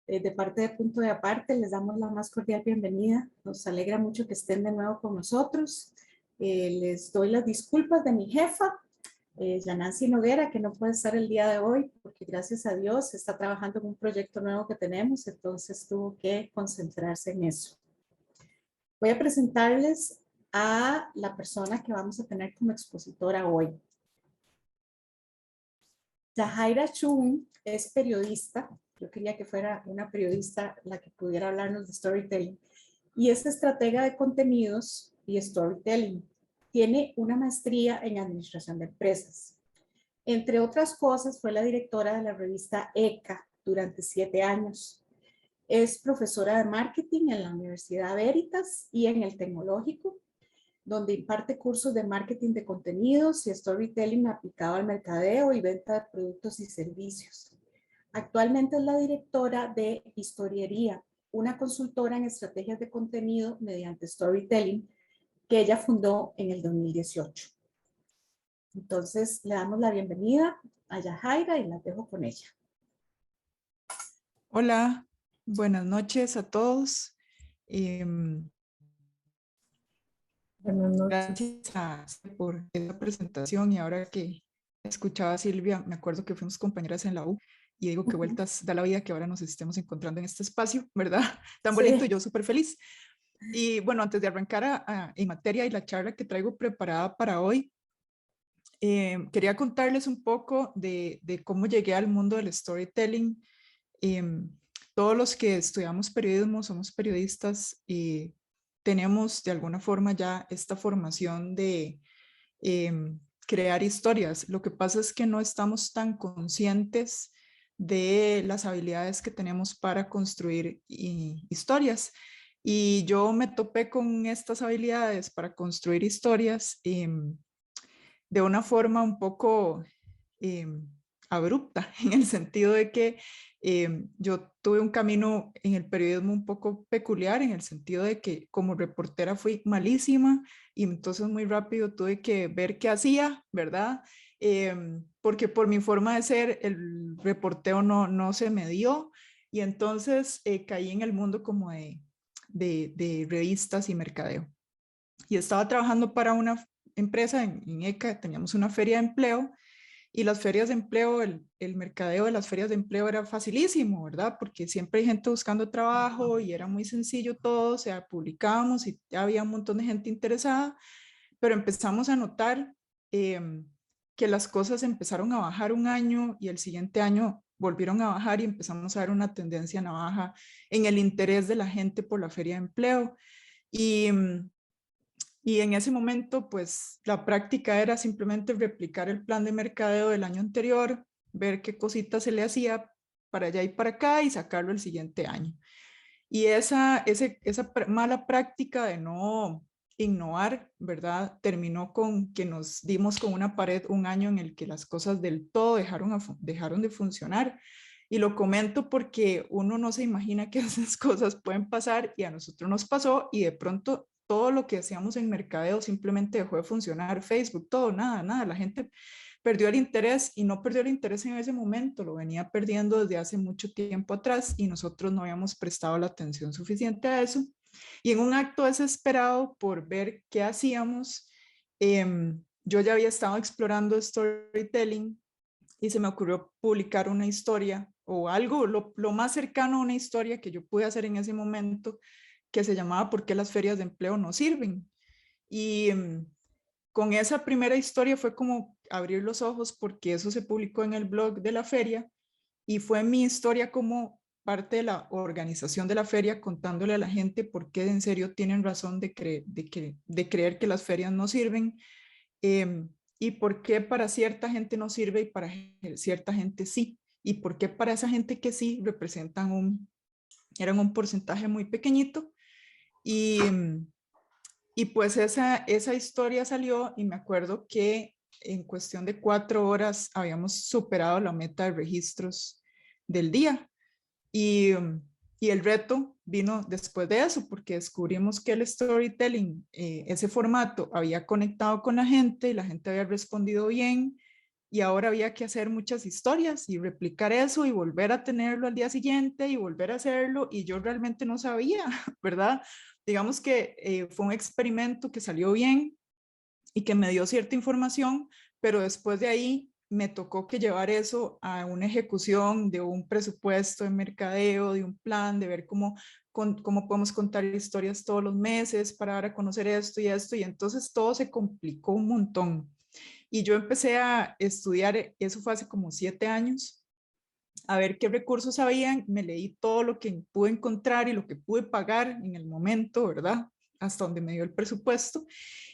De parte de Punto de Aparte, les damos la más cordial bienvenida. Nos alegra mucho que estén de nuevo con nosotros. Les doy las disculpas de mi jefa, Yanancy Noguera, que no puede estar el día de hoy, porque gracias a Dios está trabajando en un proyecto nuevo que tenemos, entonces tuvo que concentrarse en eso. Voy a presentarles a la persona que vamos a tener como expositora hoy. Yahaira Chun es periodista. Yo quería que fuera una periodista la que pudiera hablarnos de storytelling. Y es estratega de contenidos y storytelling. Tiene una maestría en administración de empresas. Entre otras cosas, fue la directora de la revista ECA durante 7 años. Es profesora de marketing en la Universidad Veritas y en el Tecnológico, donde imparte cursos de marketing de contenidos y storytelling aplicado al mercadeo y venta de productos y servicios. Actualmente es la directora de Historiería, una consultora en estrategias de contenido mediante storytelling que ella fundó en el 2018. Entonces, le damos la bienvenida a Yahaira y la dejo con ella. Hola, buenas noches a todos. Buenas noches. Gracias por esta presentación, y ahora que escuchaba a Silvia, me acuerdo que fuimos compañeras en la U y digo que vueltas da la vida que ahora nos estemos encontrando en este espacio, ¿verdad? Tan bonito, Sí. yo súper feliz. Y bueno, antes de arrancar en materia y la charla que traigo preparada para hoy, quería contarles un poco de cómo llegué al mundo del storytelling. Todos los que estudiamos periodismo somos periodistas y tenemos de alguna forma ya esta formación de crear historias. Lo que pasa es que no estamos tan conscientes de las habilidades que tenemos para construir historias. Y yo me topé con estas habilidades para construir historias de una forma un poco eh, abrupta, en el sentido de que yo tuve un camino en el periodismo un poco peculiar, en el sentido de que como reportera fui malísima y entonces muy rápido tuve que ver qué hacía, ¿verdad? Porque por mi forma de ser el reporteo no se me dio, y entonces caí en el mundo como de revistas y mercadeo. Y estaba trabajando para una empresa en ECA, teníamos una feria de empleo, y las ferias de empleo, el mercadeo de las ferias de empleo era facilísimo, ¿verdad? Porque siempre hay gente buscando trabajo y era muy sencillo todo, o sea, publicábamos y ya había un montón de gente interesada, pero empezamos a notar eh, que las cosas empezaron a bajar un año y el siguiente año volvieron a bajar, y empezamos a ver una tendencia a la baja en el interés de la gente por la feria de empleo. Y y en ese momento, pues la práctica era simplemente replicar el plan de mercadeo del año anterior, ver qué cositas se le hacía para allá y para acá y sacarlo el siguiente año. Y esa mala práctica de no innovar, ¿verdad? Terminó con que nos dimos con una pared un año en el que las cosas del todo dejaron de funcionar. Y lo comento porque uno no se imagina que esas cosas pueden pasar, y a nosotros nos pasó, y de pronto todo lo que hacíamos en mercadeo simplemente dejó de funcionar, Facebook, todo, nada, la gente perdió el interés, y no perdió el interés en ese momento, lo venía perdiendo desde hace mucho tiempo atrás y nosotros no habíamos prestado la atención suficiente a eso. Y en un acto desesperado por ver qué hacíamos, yo ya había estado explorando storytelling y se me ocurrió publicar una historia o algo, lo más cercano a una historia que yo pude hacer en ese momento, que se llamaba ¿Por qué las ferias de empleo no sirven? Y con esa primera historia fue como abrir los ojos, porque eso se publicó en el blog de la feria y fue mi historia como parte de la organización de la feria, contándole a la gente por qué en serio tienen razón de creer que las ferias no sirven, y por qué para cierta gente no sirve y para cierta gente sí, y por qué para esa gente que sí eran un porcentaje muy pequeñito. Y, y pues esa historia salió, y me acuerdo que en cuestión de 4 horas habíamos superado la meta de registros del día. Y, y el reto vino después de eso, porque descubrimos que el storytelling, ese formato, había conectado con la gente y la gente había respondido bien, y ahora había que hacer muchas historias y replicar eso y volver a tenerlo al día siguiente y volver a hacerlo y yo realmente no sabía, ¿verdad? Digamos que fue un experimento que salió bien y que me dio cierta información, pero después de ahí me tocó que llevar eso a una ejecución de un presupuesto de mercadeo, de un plan, de ver cómo podemos contar historias todos los meses para dar a conocer esto, y entonces todo se complicó un montón. Y yo empecé a estudiar, eso fue hace como 7 años, a ver qué recursos habían, me leí todo lo que pude encontrar y lo que pude pagar en el momento, ¿verdad? Hasta donde me dio el presupuesto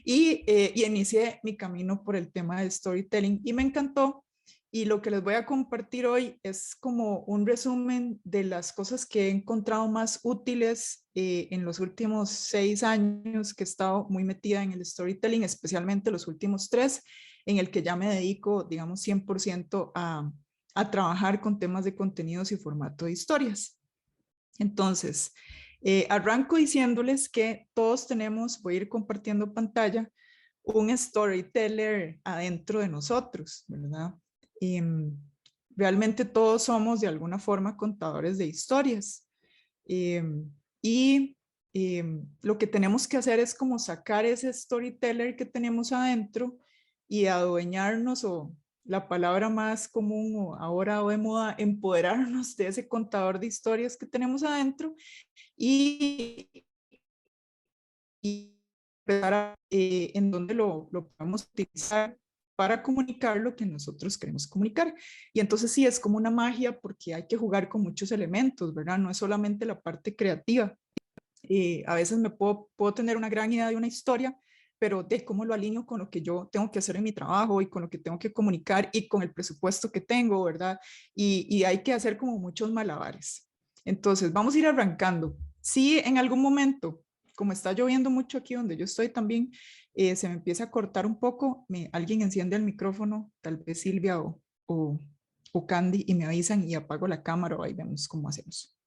y inicié mi camino por el tema de storytelling y me encantó. Y lo que les voy a compartir hoy es como un resumen de las cosas que he encontrado más útiles en los últimos 6 años que he estado muy metida en el storytelling, especialmente los últimos 3, en el que ya me dedico, digamos, 100% a trabajar con temas de contenidos y formato de historias. Entonces, arranco diciéndoles que todos tenemos, voy a ir compartiendo pantalla, un storyteller adentro de nosotros, ¿verdad? Y, realmente todos somos de alguna forma contadores de historias. Y lo que tenemos que hacer es como sacar ese storyteller que tenemos adentro y adueñarnos, o la palabra más común o ahora o de moda, empoderarnos de ese contador de historias que tenemos adentro y, y empezar en donde lo podemos utilizar para comunicar lo que nosotros queremos comunicar. Y entonces sí, es como una magia porque hay que jugar con muchos elementos, ¿verdad? No es solamente la parte creativa. A veces puedo tener una gran idea de una historia, pero de cómo lo alineo con lo que yo tengo que hacer en mi trabajo y con lo que tengo que comunicar y con el presupuesto que tengo, ¿verdad? Y hay que hacer como muchos malabares. Entonces, vamos a ir arrancando. Si en algún momento, como está lloviendo mucho aquí donde yo estoy también, se me empieza a cortar un poco, alguien enciende el micrófono, tal vez Silvia o Candy, y me avisan y apago la cámara o ahí vemos cómo hacemos.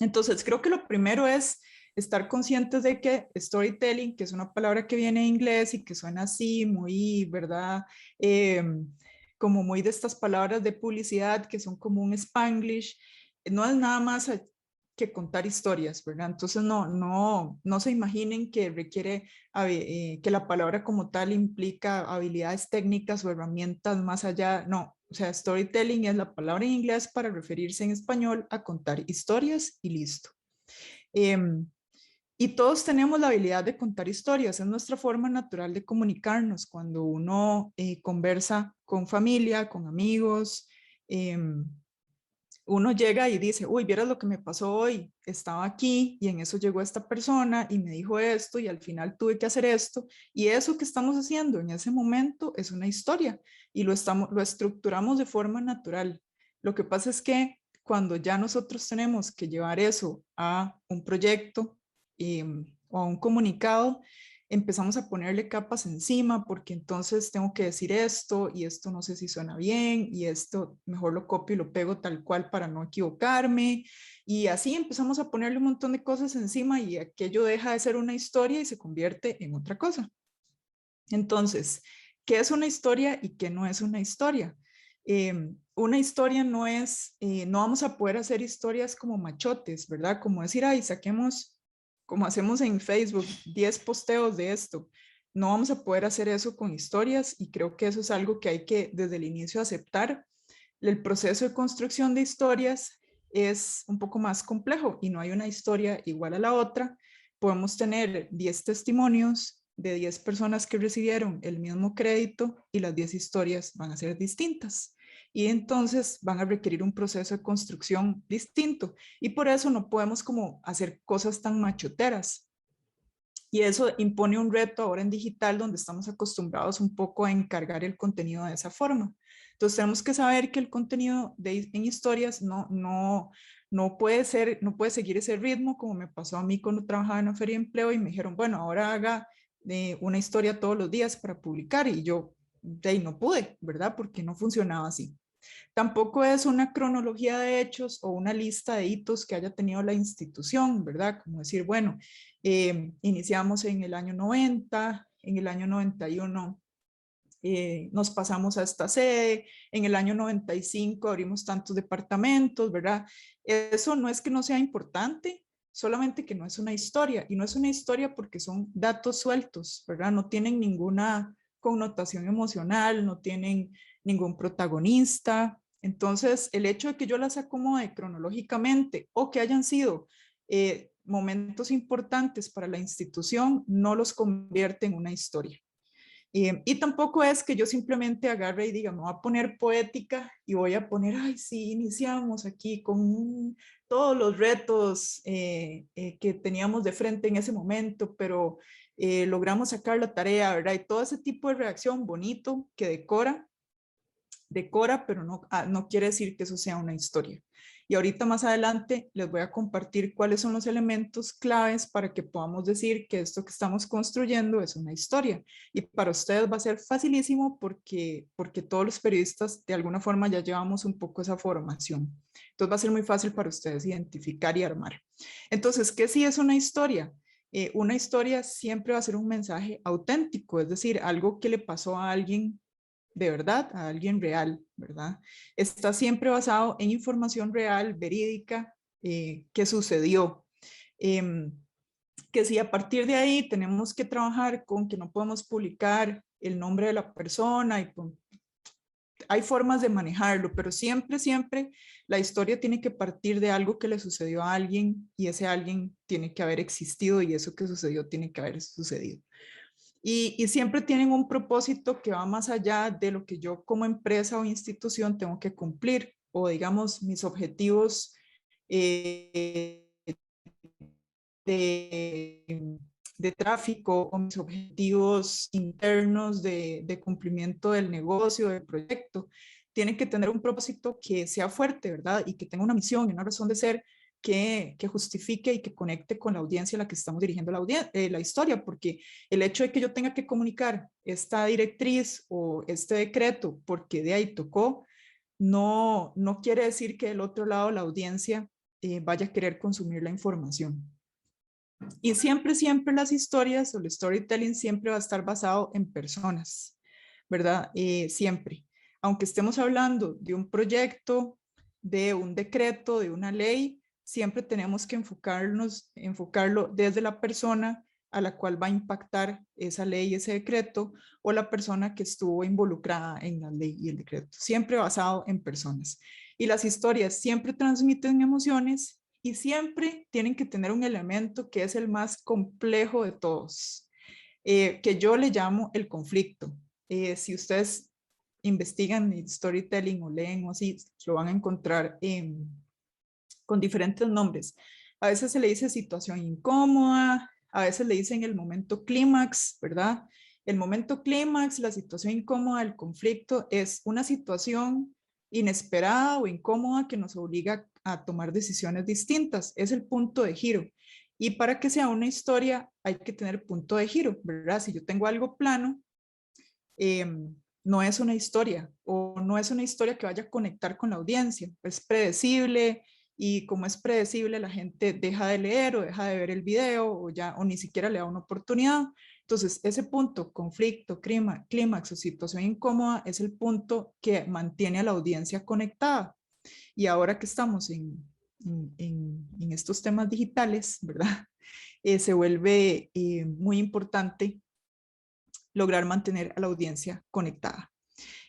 Entonces, creo que lo primero es estar conscientes de que storytelling, que es una palabra que viene de inglés y que suena así, muy, ¿verdad? Eh, como muy de estas palabras de publicidad que son como un Spanglish, no es nada más que contar historias, ¿verdad? Entonces, no se imaginen que requiere, que la palabra como tal implica habilidades técnicas o herramientas más allá, no. O sea, storytelling es la palabra en inglés para referirse en español a contar historias y listo. Y todos tenemos la habilidad de contar historias, es nuestra forma natural de comunicarnos cuando uno conversa con familia, con amigos. Uno llega y dice, uy, vieras lo que me pasó hoy, estaba aquí y en eso llegó esta persona y me dijo esto y al final tuve que hacer esto. Y eso que estamos haciendo en ese momento es una historia y lo estructuramos de forma natural. Lo que pasa es que cuando ya nosotros tenemos que llevar eso a un proyecto o a un comunicado, empezamos a ponerle capas encima porque entonces tengo que decir esto y esto no sé si suena bien y esto mejor lo copio y lo pego tal cual para no equivocarme y así empezamos a ponerle un montón de cosas encima y aquello deja de ser una historia y se convierte en otra cosa. Entonces, ¿qué es una historia y qué no es una historia? Una historia no es, no vamos a poder hacer historias como machotes, ¿verdad? Como decir, ay, saquemos, como hacemos en Facebook, 10 posteos de esto. No vamos a poder hacer eso con historias y creo que eso es algo que hay que desde el inicio aceptar. El proceso de construcción de historias es un poco más complejo y no hay una historia igual a la otra. Podemos tener 10 testimonios de 10 personas que recibieron el mismo crédito y las 10 historias van a ser distintas. Y entonces van a requerir un proceso de construcción distinto. Y por eso no podemos como hacer cosas tan machoteras. Y eso impone un reto ahora en digital donde estamos acostumbrados un poco a encargar el contenido de esa forma. Entonces tenemos que saber que el contenido en historias no puede seguir ese ritmo como me pasó a mí cuando trabajaba en la feria de empleo y me dijeron, bueno, ahora haga una historia todos los días para publicar y yo de ahí no pude, ¿verdad? Porque no funcionaba así. Tampoco es una cronología de hechos o una lista de hitos que haya tenido la institución, ¿verdad? Como decir, bueno, iniciamos en el año 90, en el año 91 nos pasamos a esta sede, en el año 95 abrimos tantos departamentos, ¿verdad? Eso no es que no sea importante, solamente que no es una historia, y no es una historia porque son datos sueltos, ¿verdad? No tienen ninguna connotación emocional, no tienen ningún protagonista. Entonces, el hecho de que yo las acomode cronológicamente o que hayan sido momentos importantes para la institución no los convierte en una historia. Y tampoco es que yo simplemente agarre y diga, me voy a poner poética y voy a poner, ay, sí, iniciamos aquí con todos los retos que teníamos de frente en ese momento, pero logramos sacar la tarea, ¿verdad? Y todo ese tipo de reacción bonito que decora, pero no, no quiere decir que eso sea una historia. Y ahorita más adelante les voy a compartir cuáles son los elementos claves para que podamos decir que esto que estamos construyendo es una historia. Y para ustedes va a ser facilísimo porque todos los periodistas de alguna forma ya llevamos un poco esa formación. Entonces va a ser muy fácil para ustedes identificar y armar. Entonces, ¿qué sí es una historia? Una historia siempre va a ser un mensaje auténtico, es decir, algo que le pasó a alguien de verdad, a alguien real, ¿verdad? Está siempre basado en información real, verídica, que sucedió. Eh, que si a partir de ahí tenemos que trabajar con que no podemos publicar el nombre de la persona y hay formas de manejarlo, pero siempre, siempre la historia tiene que partir de algo que le sucedió a alguien y ese alguien tiene que haber existido y eso que sucedió tiene que haber sucedido. Y siempre tienen un propósito que va más allá de lo que yo como empresa o institución tengo que cumplir, o digamos mis objetivos de, de tráfico o mis objetivos internos de cumplimiento del negocio, del proyecto. Tienen que tener un propósito que sea fuerte, ¿verdad? Y que tenga una misión y una razón de ser que justifique y que conecte con la audiencia a la que estamos dirigiendo la historia, porque el hecho de que yo tenga que comunicar esta directriz o este decreto porque de ahí tocó, no quiere decir que del otro lado la audiencia vaya a querer consumir la información. Y siempre, siempre las historias o el storytelling siempre va a estar basado en personas, ¿verdad? Siempre. Aunque estemos hablando de un proyecto, de un decreto, de una ley, siempre tenemos que enfocarlo desde la persona a la cual va a impactar esa ley, ese decreto, o la persona que estuvo involucrada en la ley y el decreto. Siempre basado en personas. Y las historias siempre transmiten emociones y siempre tienen que tener un elemento que es el más complejo de todos, que yo le llamo el conflicto. Si ustedes investigan storytelling o leen o así, lo van a encontrar con diferentes nombres. A veces se le dice situación incómoda, a veces le dicen el momento clímax, ¿verdad? El momento clímax, la situación incómoda, el conflicto es una situación inesperada o incómoda que nos obliga a tomar decisiones distintas. Es el punto de giro. Y para que sea una historia hay que tener punto de giro, ¿verdad? Si yo tengo algo plano, eh, no es una historia o no es una historia que vaya a conectar con la audiencia. Es predecible y como es predecible la gente deja de leer o deja de ver el video o ni siquiera le da una oportunidad. Entonces ese punto, conflicto, clímax o situación incómoda es el punto que mantiene a la audiencia conectada. Y ahora que estamos en estos temas digitales, ¿verdad? Se vuelve muy importante lograr mantener a la audiencia conectada.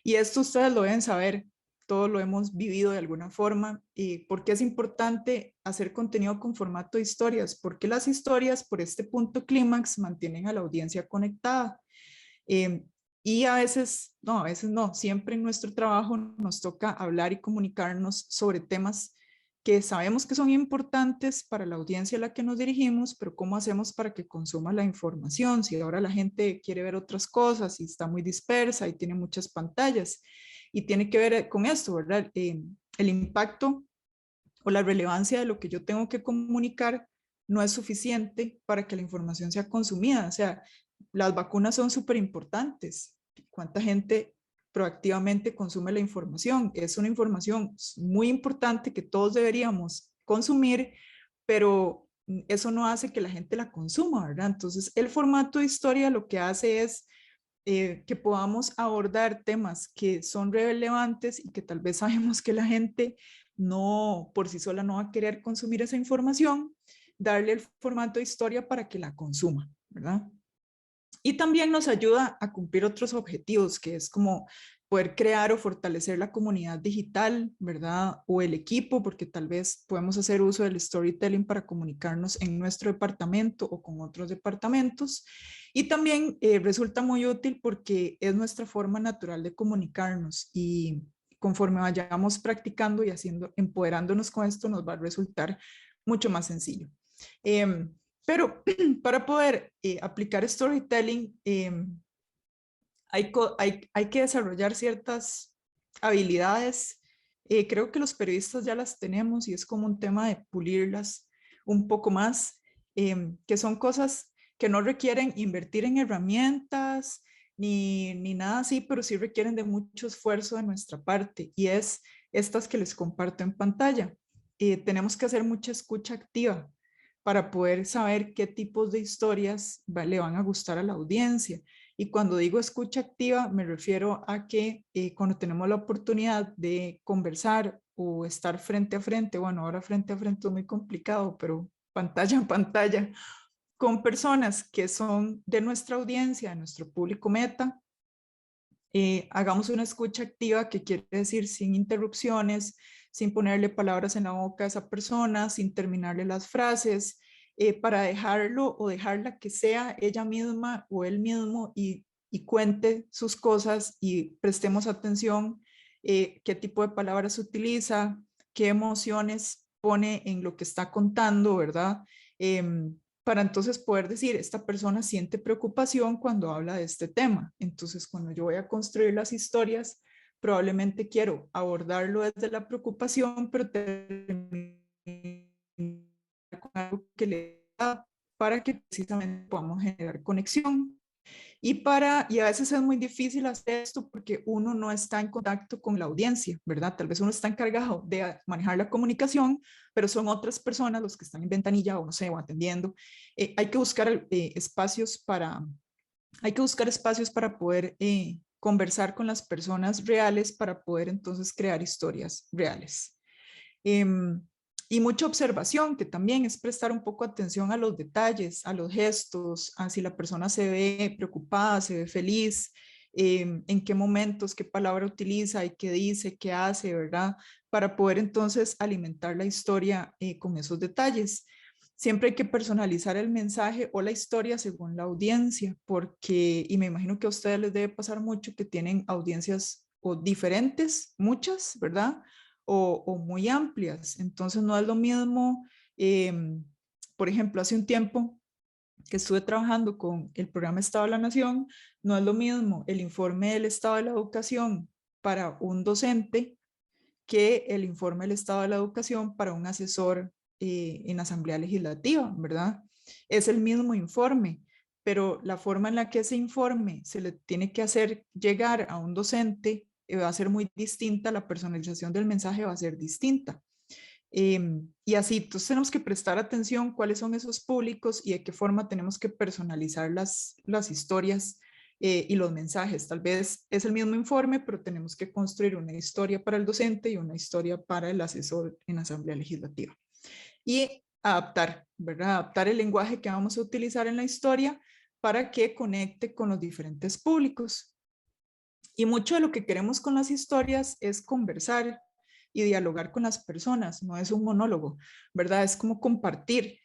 Y esto ustedes lo deben saber, todos lo hemos vivido de alguna forma. ¿Y por qué es importante hacer contenido con formato de historias? Porque las historias, por este punto clímax, mantienen a la audiencia conectada. Eh, y a veces no, siempre en nuestro trabajo nos toca hablar y comunicarnos sobre temas que sabemos que son importantes para la audiencia a la que nos dirigimos, pero ¿cómo hacemos para que consuma la información? Si ahora la gente quiere ver otras cosas y está muy dispersa y tiene muchas pantallas y tiene que ver con esto, ¿verdad? El impacto o la relevancia de lo que yo tengo que comunicar no es suficiente para que la información sea consumida. O sea, las vacunas son súper importantes. ¿Cuánta gente proactivamente consume la información? Es una información muy importante que todos deberíamos consumir, pero eso no hace que la gente la consuma, ¿verdad? Entonces, el formato de historia lo que hace es que podamos abordar temas que son relevantes y que tal vez sabemos que la gente no, por sí sola no va a querer consumir esa información, darle el formato de historia para que la consuma, ¿verdad? Y también nos ayuda a cumplir otros objetivos, que es como poder crear o fortalecer la comunidad digital, ¿verdad? O el equipo, porque tal vez podemos hacer uso del storytelling para comunicarnos en nuestro departamento o con otros departamentos. Y también resulta muy útil porque es nuestra forma natural de comunicarnos y conforme vayamos practicando y haciendo, empoderándonos con esto, nos va a resultar mucho más sencillo. Pero para poder aplicar storytelling, hay que desarrollar ciertas habilidades. Creo que los periodistas ya las tenemos y es como un tema de pulirlas un poco más, que son cosas que no requieren invertir en herramientas ni nada así, pero sí requieren de mucho esfuerzo de nuestra parte y es estas que les comparto en pantalla. Tenemos que hacer mucha escucha activa para poder saber qué tipos de historias le van a gustar a la audiencia. Y cuando digo escucha activa, me refiero a que cuando tenemos la oportunidad de conversar o estar frente a frente, bueno, ahora frente a frente es muy complicado, pero pantalla en pantalla, con personas que son de nuestra audiencia, de nuestro público meta, hagamos una escucha activa, que quiere decir sin interrupciones, sin ponerle palabras en la boca a esa persona, sin terminarle las frases, para dejarlo o dejarla que sea ella misma o él mismo y cuente sus cosas y prestemos atención qué tipo de palabras utiliza, qué emociones pone en lo que está contando, ¿verdad? Para entonces poder decir, esta persona siente preocupación cuando habla de este tema. Entonces, cuando yo voy a construir las historias, probablemente quiero abordarlo desde la preocupación, pero terminar con algo que le da para que precisamente podamos generar conexión. Y a veces es muy difícil hacer esto porque uno no está en contacto con la audiencia, ¿verdad? Tal vez uno está encargado de manejar la comunicación, pero son otras personas los que están en ventanilla o no sé, o atendiendo. Hay que buscar hay que buscar espacios para poder conversar con las personas reales para poder entonces crear historias reales. Em, y mucha observación, que también es prestar un poco atención a los detalles, a los gestos, a si la persona se ve preocupada, se ve feliz, en qué momentos, qué palabra utiliza y qué dice, qué hace, ¿verdad? Para poder entonces alimentar la historia con esos detalles. Siempre hay que personalizar el mensaje o la historia según la audiencia, porque, y me imagino que a ustedes les debe pasar mucho que tienen audiencias o diferentes, muchas, ¿verdad? O muy amplias. Entonces no es lo mismo, por ejemplo, hace un tiempo que estuve trabajando con el programa Estado de la Nación, no es lo mismo el informe del Estado de la Educación para un docente que el informe del Estado de la Educación para un asesor en Asamblea Legislativa, ¿verdad? Es el mismo informe, pero la forma en la que ese informe se le tiene que hacer llegar a un docente va a ser muy distinta, la personalización del mensaje va a ser distinta. Y así, entonces tenemos que prestar atención cuáles son esos públicos y de qué forma tenemos que personalizar las historias y los mensajes. Tal vez es el mismo informe, pero tenemos que construir una historia para el docente y una historia para el asesor en Asamblea Legislativa. Y adaptar, ¿verdad? Adaptar el lenguaje que vamos a utilizar en la historia para que conecte con los diferentes públicos. Y mucho de lo que queremos con las historias es conversar y dialogar con las personas, no es un monólogo, ¿verdad? Es como compartir.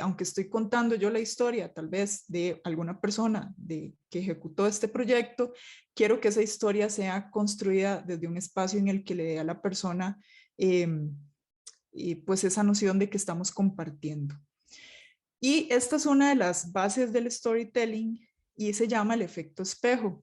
Aunque estoy contando yo la historia tal vez de alguna persona que ejecutó este proyecto, quiero que esa historia sea construida desde un espacio en el que le dé a la persona pues esa noción de que estamos compartiendo. Y esta es una de las bases del storytelling y se llama el efecto espejo.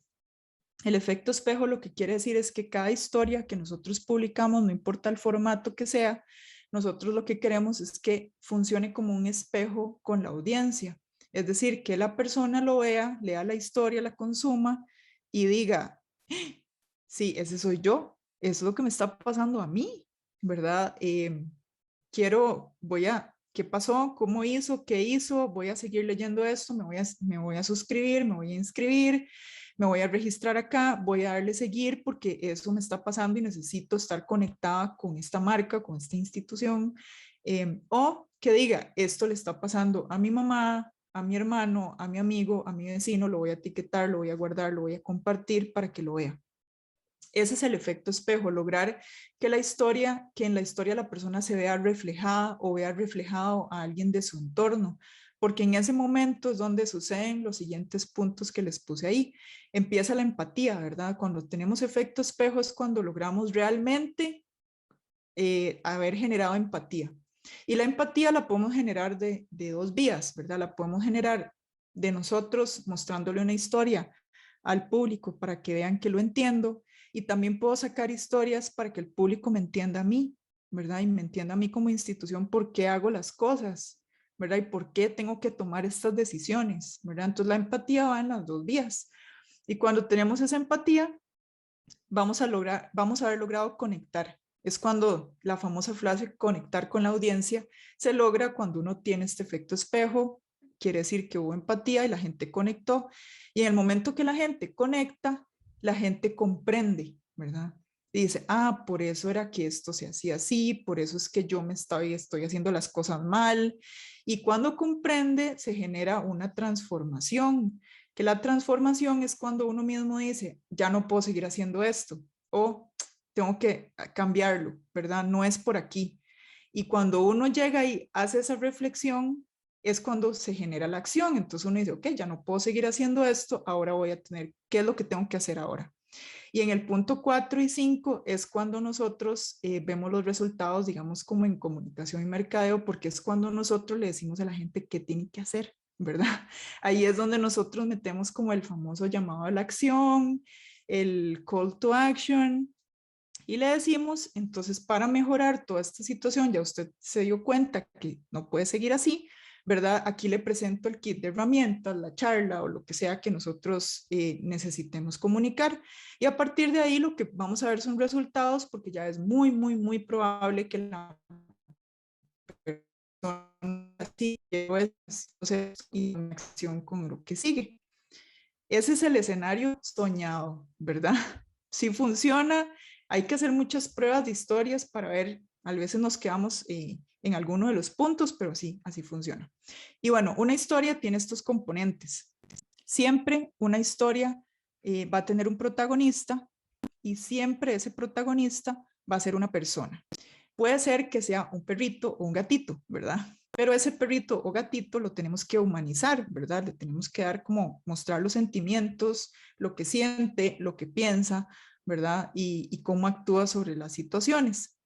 El efecto espejo lo que quiere decir es que cada historia que nosotros publicamos, no importa el formato que sea, nosotros lo que queremos es que funcione como un espejo con la audiencia. Es decir, que la persona lo vea, lea la historia, la consuma y diga, sí, ese soy yo, eso es lo que me está pasando a mí, ¿verdad? ¿Qué pasó? ¿Cómo hizo? ¿Qué hizo? Voy a seguir leyendo esto, me voy a suscribir, me voy a inscribir, me voy a registrar acá, voy a darle seguir porque eso me está pasando y necesito estar conectada con esta marca, con esta institución, o que diga, esto le está pasando a mi mamá, a mi hermano, a mi amigo, a mi vecino, lo voy a etiquetar, lo voy a guardar, lo voy a compartir para que lo vea. Ese es el efecto espejo, lograr que en la historia la persona se vea reflejada o vea reflejado a alguien de su entorno, porque en ese momento es donde suceden los siguientes puntos que les puse ahí. Empieza la empatía, ¿verdad? Cuando tenemos efecto espejo es cuando logramos realmente haber generado empatía. Y la empatía la podemos generar de dos vías, ¿verdad? La podemos generar de nosotros mostrándole una historia al público para que vean que lo entiendo, y también puedo sacar historias para que el público me entienda a mí, ¿verdad? Y me entienda a mí como institución por qué hago las cosas, ¿verdad? Y por qué tengo que tomar estas decisiones, ¿verdad? Entonces la empatía va en las dos vías. Y cuando tenemos esa empatía, vamos a haber logrado conectar. Es cuando la famosa frase conectar con la audiencia se logra cuando uno tiene este efecto espejo, quiere decir que hubo empatía y la gente conectó. Y en el momento que la gente conecta, la gente comprende, ¿verdad? Y dice, ah, por eso era que esto se hacía así, por eso es que yo estoy haciendo las cosas mal. Y cuando comprende, se genera una transformación, que la transformación es cuando uno mismo dice, ya no puedo seguir haciendo esto, o tengo que cambiarlo, ¿verdad? No es por aquí. Y cuando uno llega y hace esa reflexión, es cuando se genera la acción. Entonces uno dice, ok, ya no puedo seguir haciendo esto, ahora voy a tener, ¿qué es lo que tengo que hacer ahora? Y en el punto 4 y 5 es cuando nosotros vemos los resultados, digamos, como en comunicación y mercadeo, porque es cuando nosotros le decimos a la gente qué tiene que hacer, ¿verdad? Ahí es donde nosotros metemos como el famoso llamado a la acción, el call to action, y le decimos, entonces, para mejorar toda esta situación, ya usted se dio cuenta que no puede seguir así, ¿verdad? Aquí le presento el kit de herramientas, la charla o lo que sea que nosotros necesitemos comunicar. Y a partir de ahí lo que vamos a ver son resultados, porque ya es muy, muy, muy probable que la persona sí y una acción con lo que sigue. Ese es el escenario soñado, ¿verdad? Si funciona, hay que hacer muchas pruebas de historias para ver, a veces nos quedamos en alguno de los puntos, pero sí, así funciona. Y bueno, una historia tiene estos componentes. Siempre una historia va a tener un protagonista y siempre ese protagonista va a ser una persona. Puede ser que sea un perrito o un gatito, ¿verdad? Pero ese perrito o gatito lo tenemos que humanizar, ¿verdad? Le tenemos que dar como mostrar los sentimientos, lo que siente, lo que piensa, ¿verdad? Y cómo actúa sobre las situaciones.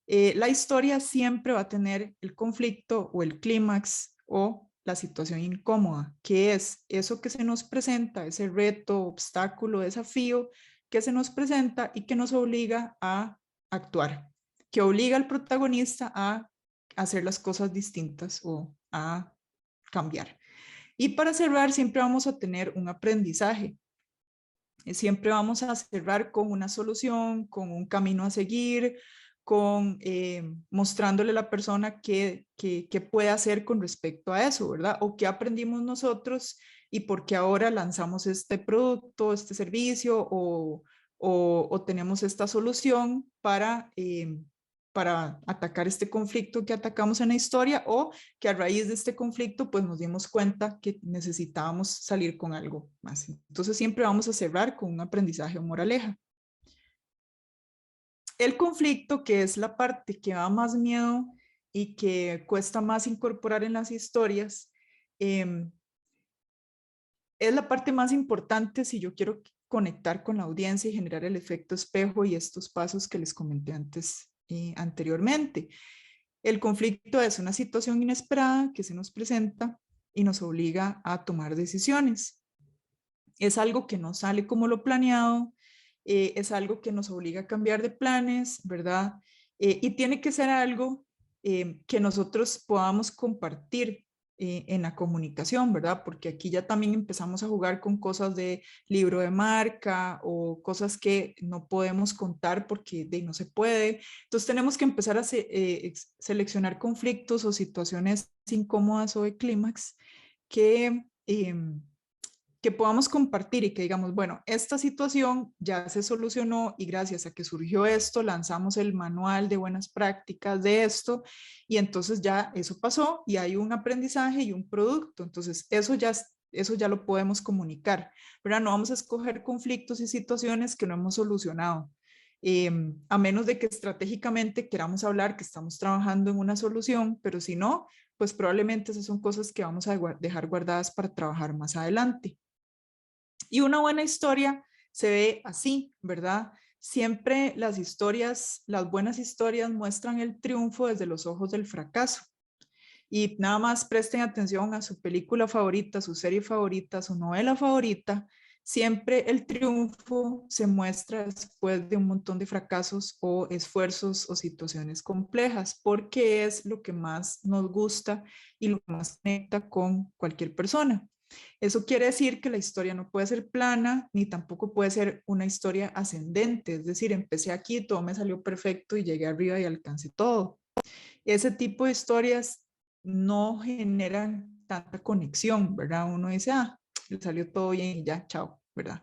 La historia siempre va a tener el conflicto o el clímax o la situación incómoda, que es eso que se nos presenta, ese reto, obstáculo, desafío que se nos presenta y que nos obliga a actuar, que obliga al protagonista a hacer las cosas distintas o a cambiar. Y para cerrar, siempre vamos a tener un aprendizaje. Siempre vamos a cerrar con una solución, con un camino a seguir, con mostrándole a la persona qué puede hacer con respecto a eso, ¿verdad? O qué aprendimos nosotros y por qué ahora lanzamos este producto, este servicio o tenemos esta solución para atacar este conflicto que atacamos en la historia, o que a raíz de este conflicto pues nos dimos cuenta que necesitábamos salir con algo más. Entonces siempre vamos a cerrar con un aprendizaje o moraleja. El conflicto, que es la parte que da más miedo y que cuesta más incorporar en las historias, es la parte más importante si yo quiero conectar con la audiencia y generar el efecto espejo y estos pasos que les comenté anteriormente. El conflicto es una situación inesperada que se nos presenta y nos obliga a tomar decisiones. Es algo que no sale como lo planeado, es algo que nos obliga a cambiar de planes, ¿verdad? Y tiene que ser algo que nosotros podamos compartir en la comunicación, ¿verdad? Porque aquí ya también empezamos a jugar con cosas de libro de marca o cosas que no podemos contar porque no se puede. Entonces tenemos que empezar a seleccionar conflictos o situaciones incómodas o de clímax que que podamos compartir y que digamos, bueno, esta situación ya se solucionó y gracias a que surgió esto, lanzamos el manual de buenas prácticas de esto y entonces ya eso pasó y hay un aprendizaje y un producto. Entonces eso ya lo podemos comunicar, ¿verdad? No vamos a escoger conflictos y situaciones que no hemos solucionado. A menos de que estratégicamente queramos hablar que estamos trabajando en una solución, pero si no, pues probablemente esas son cosas que vamos a dejar guardadas para trabajar más adelante. Y una buena historia se ve así, ¿verdad? Siempre las historias, las buenas historias muestran el triunfo desde los ojos del fracaso. Y nada más presten atención a su película favorita, su serie favorita, su novela favorita. Siempre el triunfo se muestra después de un montón de fracasos o esfuerzos o situaciones complejas, porque es lo que más nos gusta y lo que más conecta con cualquier persona. Eso quiere decir que la historia no puede ser plana, ni tampoco puede ser una historia ascendente, es decir, empecé aquí, todo me salió perfecto y llegué arriba y alcancé todo. Ese tipo de historias no generan tanta conexión, ¿verdad? Uno dice, le salió todo bien y ya, chao, ¿verdad?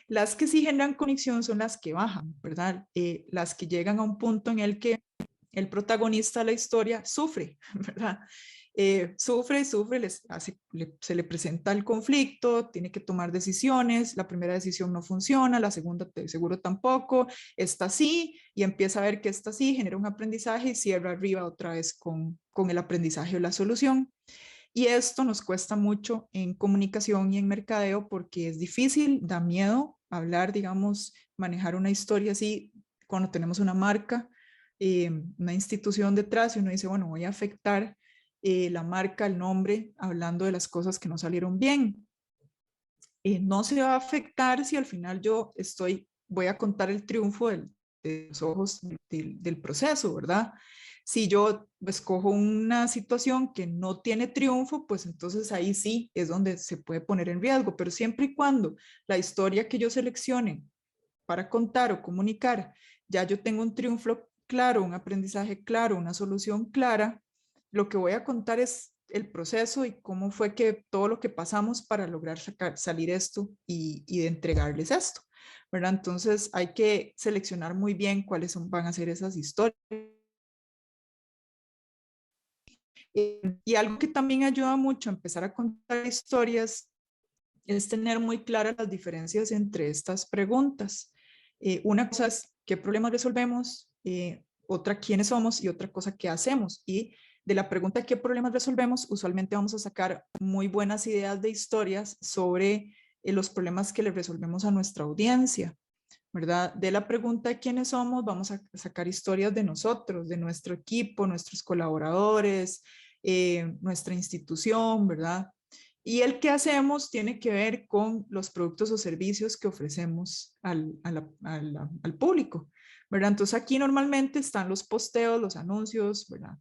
Las que sí generan conexión son las que bajan, ¿verdad? Las que llegan a un punto en el que el protagonista de la historia sufre, ¿verdad? Sufre y sufre, se le presenta el conflicto, tiene que tomar decisiones, la primera decisión no funciona, la segunda seguro tampoco, está así y empieza a ver que está así, genera un aprendizaje y cierra arriba otra vez con el aprendizaje o la solución. Y esto nos cuesta mucho en comunicación y en mercadeo porque es difícil, da miedo hablar, digamos, manejar una historia así cuando tenemos una marca, una institución detrás y uno dice, bueno, voy a afectar la marca, el nombre, hablando de las cosas que no salieron bien. No se va a afectar si al final voy a contar el triunfo de los ojos del proceso, ¿verdad? Si yo escojo una situación que no tiene triunfo, pues entonces ahí sí es donde se puede poner en riesgo, pero siempre y cuando la historia que yo seleccione para contar o comunicar, ya yo tengo un triunfo claro, un aprendizaje claro, una solución clara, lo que voy a contar es el proceso y cómo fue que todo lo que pasamos para lograr salir esto y de entregarles esto, ¿verdad? Entonces hay que seleccionar muy bien cuáles van a ser esas historias. Y algo que también ayuda mucho a empezar a contar historias es tener muy claras las diferencias entre estas preguntas. Una cosa es qué problemas resolvemos, otra quiénes somos y otra cosa qué hacemos. Y de la pregunta qué problemas resolvemos, usualmente vamos a sacar muy buenas ideas de historias sobre los problemas que le resolvemos a nuestra audiencia, ¿verdad? De la pregunta quiénes somos, vamos a sacar historias de nosotros, de nuestro equipo, nuestros colaboradores, nuestra institución, ¿verdad? Y el que hacemos tiene que ver con los productos o servicios que ofrecemos al público, ¿verdad? Entonces aquí normalmente están los posteos, los anuncios, ¿verdad?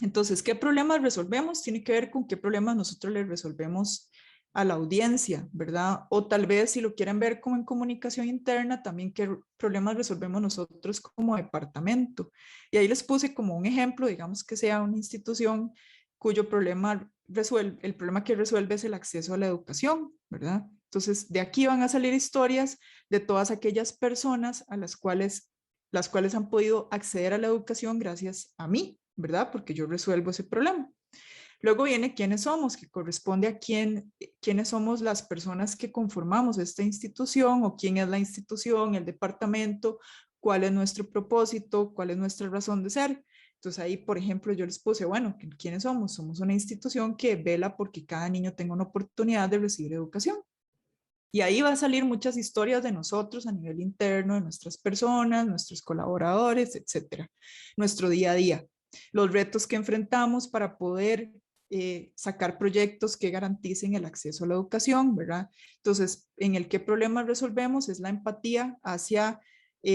Entonces, ¿qué problemas resolvemos? Tiene que ver con qué problemas nosotros le resolvemos a la audiencia, ¿verdad? O tal vez si lo quieren ver como en comunicación interna, también qué problemas resolvemos nosotros como departamento. Y ahí les puse como un ejemplo, digamos que sea una institución cuyo problema el problema que resuelve es el acceso a la educación, ¿verdad? Entonces, de aquí van a salir historias de todas aquellas personas a las cuales han podido acceder a la educación gracias a mí, ¿verdad? Porque yo resuelvo ese problema. Luego viene quiénes somos, que corresponde a quiénes somos las personas que conformamos esta institución o quién es la institución, el departamento, cuál es nuestro propósito, cuál es nuestra razón de ser. Entonces ahí, por ejemplo, yo les puse, bueno, ¿quiénes somos? Somos una institución que vela porque cada niño tenga una oportunidad de recibir educación. Y ahí va a salir muchas historias de nosotros a nivel interno, de nuestras personas, nuestros colaboradores, etcétera, nuestro día a día, los retos que enfrentamos para poder sacar proyectos que garanticen el acceso a la educación, ¿verdad? Entonces, en el qué problemas resolvemos es la empatía hacia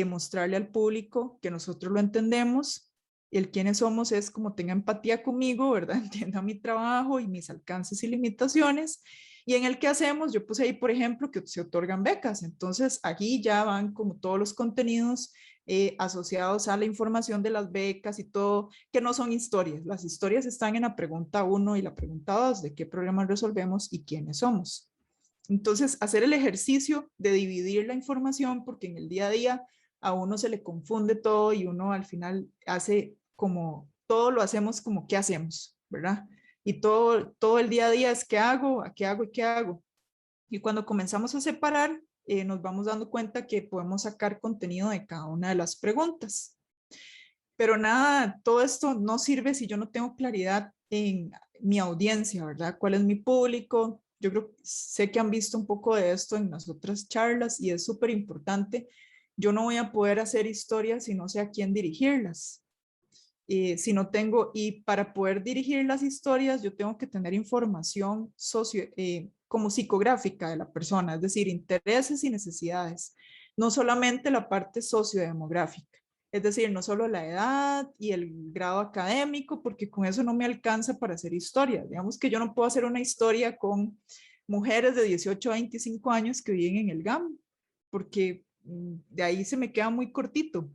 mostrarle al público que nosotros lo entendemos. El quiénes somos es como tenga empatía conmigo, ¿verdad? Entienda mi trabajo y mis alcances y limitaciones. Y en el que hacemos, yo puse ahí, por ejemplo, que se otorgan becas. Entonces, aquí ya van como todos los contenidos asociados a la información de las becas y todo, que no son historias. Las historias están en la pregunta 1 y la pregunta 2, de qué problemas resolvemos y quiénes somos. Entonces, hacer el ejercicio de dividir la información, porque en el día a día a uno se le confunde todo y uno al final hace como, todo lo hacemos como qué hacemos, ¿verdad? Y todo el día a día es qué hago, a qué hago y qué hago. Y cuando comenzamos a separar, nos vamos dando cuenta que podemos sacar contenido de cada una de las preguntas. Pero nada, todo esto no sirve si yo no tengo claridad en mi audiencia, ¿verdad? ¿Cuál es mi público? Yo creo, sé que han visto un poco de esto en las otras charlas y es súper importante. Yo no voy a poder hacer historias si no sé a quién dirigirlas. Si no tengo, y para poder dirigir las historias, yo tengo que tener información como psicográfica de la persona, es decir, intereses y necesidades, no solamente la parte sociodemográfica, es decir, no solo la edad y el grado académico, porque con eso no me alcanza para hacer historias. Digamos que yo no puedo hacer una historia con mujeres de 18 a 25 años que viven en el GAM, porque de ahí se me queda muy cortito.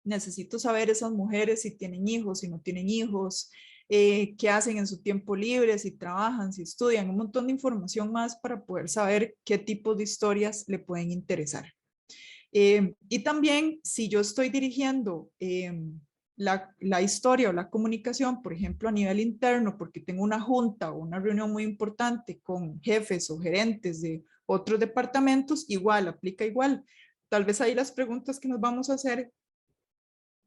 Necesito saber esas mujeres si tienen hijos, si no tienen hijos, qué hacen en su tiempo libre, si trabajan, si estudian, un montón de información más para poder saber qué tipos de historias le pueden interesar. Y también si yo estoy dirigiendo la historia o la comunicación, por ejemplo, a nivel interno, porque tengo una junta o una reunión muy importante con jefes o gerentes de otros departamentos, igual, aplica igual. Tal vez ahí las preguntas que nos vamos a hacer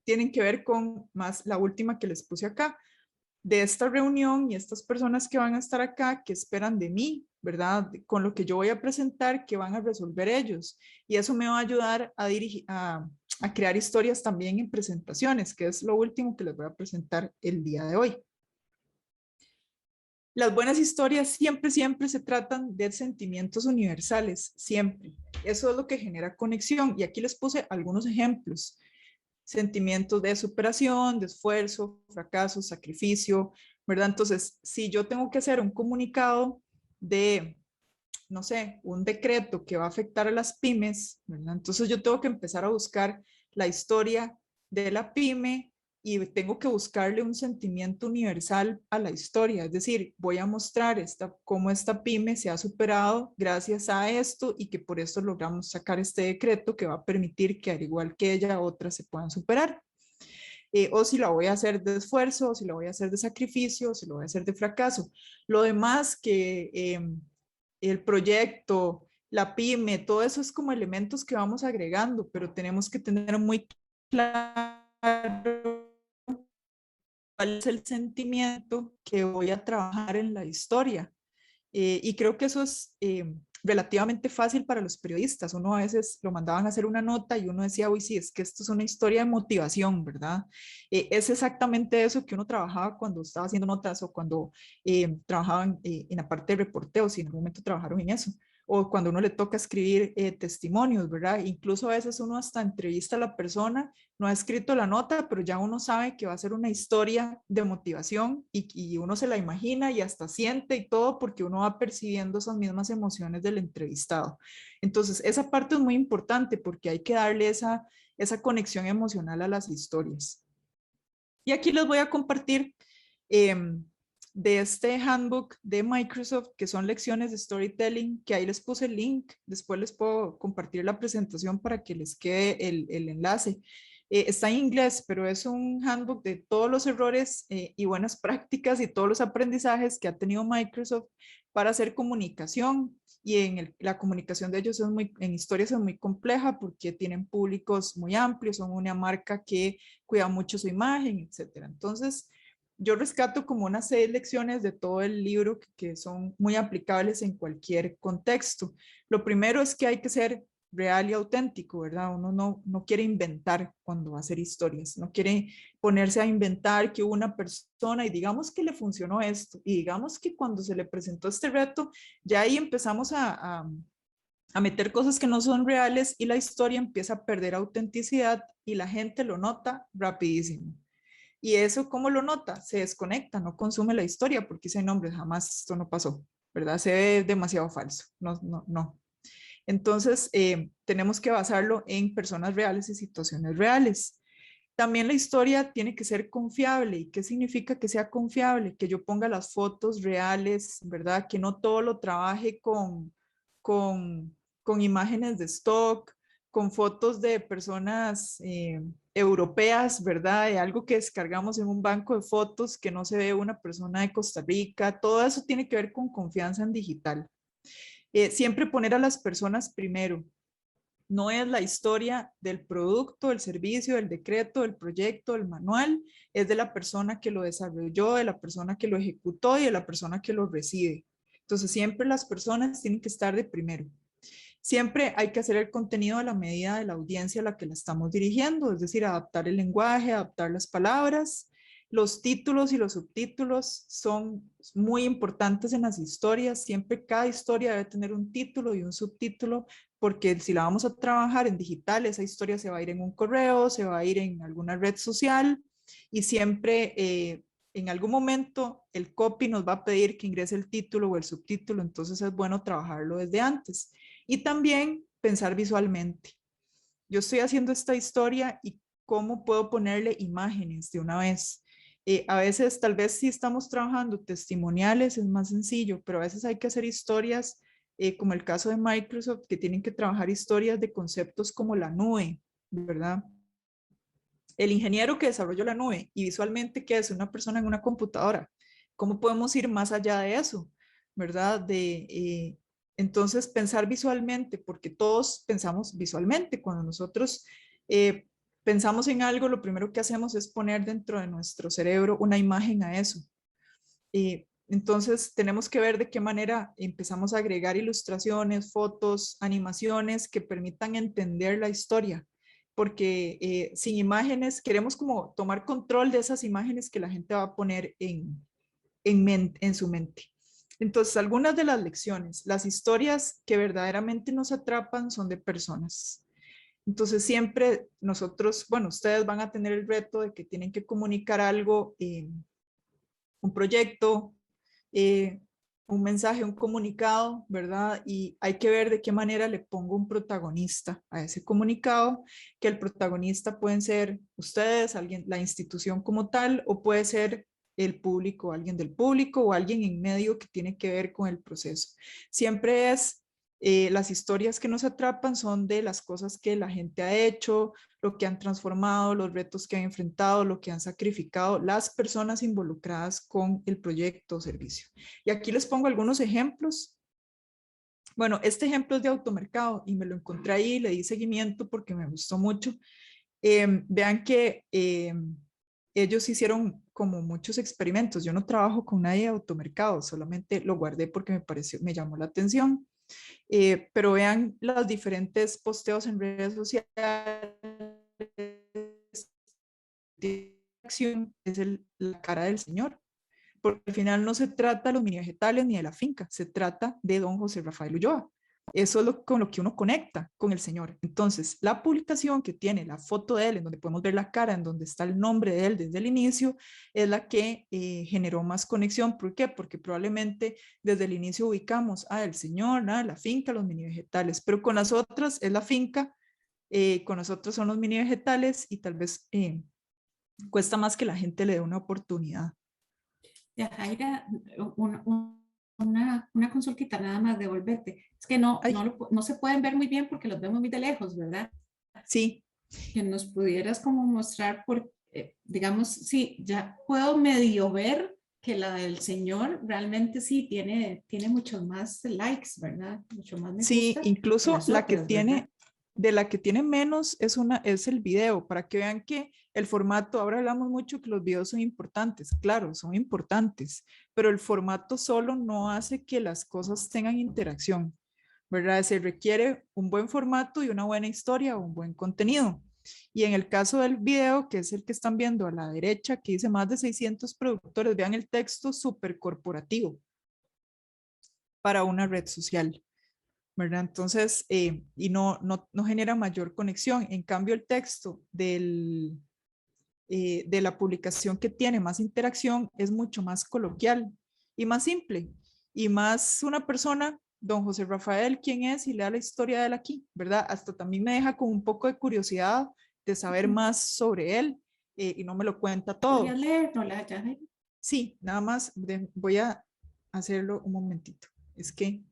tienen que ver con más la última que les puse acá, de esta reunión y estas personas que van a estar acá, que esperan de mí, ¿verdad? Con lo que yo voy a presentar, que van a resolver ellos. Y eso me va a ayudar a, a crear historias también en presentaciones, que es lo último que les voy a presentar el día de hoy. Las buenas historias siempre, siempre se tratan de sentimientos universales, siempre. Eso es lo que genera conexión. Y aquí les puse algunos ejemplos. Sentimientos de superación, de esfuerzo, fracaso, sacrificio, ¿verdad? Entonces, si yo tengo que hacer un comunicado de, no sé, un decreto que va a afectar a las pymes, ¿verdad? Entonces yo tengo que empezar a buscar la historia de la pyme y tengo que buscarle un sentimiento universal a la historia, es decir, voy a mostrar cómo esta pyme se ha superado gracias a esto y que por eso logramos sacar este decreto que va a permitir que al igual que ella, otras se puedan superar. O si la voy a hacer de esfuerzo, o si la voy a hacer de sacrificio, o si lo voy a hacer de fracaso. Lo demás que el proyecto, la pyme, todo eso es como elementos que vamos agregando, pero tenemos que tener muy claro cuál es el sentimiento que voy a trabajar en la historia. Y creo que eso es relativamente fácil para los periodistas. Uno a veces lo mandaban a hacer una nota y uno decía, uy, sí, es que esto es una historia de motivación, ¿verdad? Es exactamente eso que uno trabajaba cuando estaba haciendo notas o cuando trabajaban en la parte de reporteo, si en algún momento trabajaron en eso, o cuando uno le toca escribir testimonios, ¿verdad? Incluso a veces uno hasta entrevista a la persona, no ha escrito la nota, pero ya uno sabe que va a ser una historia de motivación y uno se la imagina y hasta siente y todo porque uno va percibiendo esas mismas emociones del entrevistado. Entonces, esa parte es muy importante porque hay que darle esa conexión emocional a las historias. Y aquí les voy a compartir de este handbook de Microsoft, que son lecciones de storytelling, que ahí les puse el link, después les puedo compartir la presentación para que les quede el enlace. Está en inglés, pero es un handbook de todos los errores y buenas prácticas y todos los aprendizajes que ha tenido Microsoft para hacer comunicación. Y la comunicación de ellos en historias es muy compleja porque tienen públicos muy amplios, son una marca que cuida mucho su imagen, etcétera. Entonces, yo rescato como unas 6 lecciones de todo el libro que son muy aplicables en cualquier contexto. Lo primero es que hay que ser real y auténtico, ¿verdad? Uno no quiere inventar cuando va a hacer historias, no quiere ponerse a inventar que hubo una persona y digamos que le funcionó esto y digamos que cuando se le presentó este reto, ya ahí empezamos a meter cosas que no son reales y la historia empieza a perder autenticidad y la gente lo nota rapidísimo. Y eso, ¿cómo lo nota? Se desconecta, no consume la historia porque dice, no, hombre, jamás esto no pasó, ¿verdad? Se ve demasiado falso. No. Entonces, tenemos que basarlo en personas reales y situaciones reales. También la historia tiene que ser confiable. ¿Y qué significa que sea confiable? Que yo ponga las fotos reales, ¿verdad? Que no todo lo trabaje con con imágenes de stock, con fotos de personas europeas, ¿verdad? De algo que descargamos en un banco de fotos que no se ve una persona de Costa Rica. Todo eso tiene que ver con confianza en digital. Siempre poner a las personas primero. No es la historia del producto, del servicio, del decreto, del proyecto, del manual, es de la persona que lo desarrolló, de la persona que lo ejecutó y de la persona que lo recibe. Entonces, siempre las personas tienen que estar de primero. Siempre hay que hacer el contenido a la medida de la audiencia a la que la estamos dirigiendo, es decir, adaptar el lenguaje, adaptar las palabras. Los títulos y los subtítulos son muy importantes en las historias. Siempre cada historia debe tener un título y un subtítulo, porque si la vamos a trabajar en digital, esa historia se va a ir en un correo, se va a ir en alguna red social y siempre en algún momento el copy nos va a pedir que ingrese el título o el subtítulo, entonces es bueno trabajarlo desde antes. Y también pensar visualmente. Yo estoy haciendo esta historia y cómo puedo ponerle imágenes de una vez. A veces, tal vez si estamos trabajando testimoniales es más sencillo, pero a veces hay que hacer historias, como el caso de Microsoft, que tienen que trabajar historias de conceptos como la nube, ¿verdad? El ingeniero que desarrolló la nube y visualmente que es una persona en una computadora. ¿Cómo podemos ir más allá de eso? ¿Verdad? Entonces, pensar visualmente, porque todos pensamos visualmente. Cuando nosotros pensamos en algo, lo primero que hacemos es poner dentro de nuestro cerebro una imagen a eso. Entonces, tenemos que ver de qué manera empezamos a agregar ilustraciones, fotos, animaciones que permitan entender la historia, porque sin imágenes queremos como tomar control de esas imágenes que la gente va a poner en su mente. Entonces, algunas de las lecciones, las historias que verdaderamente nos atrapan son de personas. Entonces, siempre nosotros, bueno, ustedes van a tener el reto de que tienen que comunicar algo, un proyecto, eh, un mensaje, un comunicado, ¿verdad? Y hay que ver de qué manera le pongo un protagonista a ese comunicado, que el protagonista pueden ser ustedes, alguien, la institución como tal, o puede ser el público, alguien del público o alguien en medio que tiene que ver con el proceso. Siempre es, las historias que nos atrapan son de las cosas que la gente ha hecho, lo que han transformado, los retos que han enfrentado, lo que han sacrificado las personas involucradas con el proyecto o servicio. Y aquí les pongo algunos ejemplos. Bueno, este ejemplo es de automercado y me lo encontré ahí, le di seguimiento porque me gustó mucho. Vean que ellos hicieron como muchos experimentos. Yo no trabajo con nadie de automercado, solamente lo guardé porque me pareció, me llamó la atención. Pero vean los diferentes posteos en redes sociales. Acción es la cara del Señor, porque al final no se trata de los mini vegetales ni de la finca, se trata de don José Rafael Ulloa. Eso es con lo que uno conecta con el Señor. Entonces, la publicación que tiene la foto de él, en donde podemos ver la cara, en donde está el nombre de él desde el inicio, es la que generó más conexión. ¿Por qué? Porque probablemente desde el inicio ubicamos el Señor, la finca, los mini vegetales, pero con las otras es la finca, con nosotros son los mini vegetales y tal vez cuesta más que la gente le dé una oportunidad. Jaira, una consultita nada más, devolverte. Es que no se pueden ver muy bien porque los vemos muy de lejos, ¿verdad? Sí. Que nos pudieras como mostrar, digamos, sí, ya puedo medio ver que la del Señor realmente sí tiene muchos más likes, ¿verdad? Mucho más me Sí, gusta que incluso las la que otras, ¿verdad? de la que tiene menos es el video, para que vean que el formato, ahora hablamos mucho que los videos son importantes, claro, son importantes, pero el formato solo no hace que las cosas tengan interacción, ¿verdad? Se requiere un buen formato y una buena historia o un buen contenido. Y en el caso del video, que es el que están viendo a la derecha, que dice más de 600 productores, vean el texto súper corporativo para una red social, ¿verdad? Entonces, y no genera mayor conexión. En cambio, el texto de la publicación que tiene más interacción es mucho más coloquial y más simple y más una persona, don José Rafael, quién es y lea la historia de él aquí, ¿verdad? Hasta también me deja con un poco de curiosidad de saber más sobre él, y no me lo cuenta ¿Podrías todo. leer? No la ya. Sí, nada más voy a hacerlo un momentito. Es que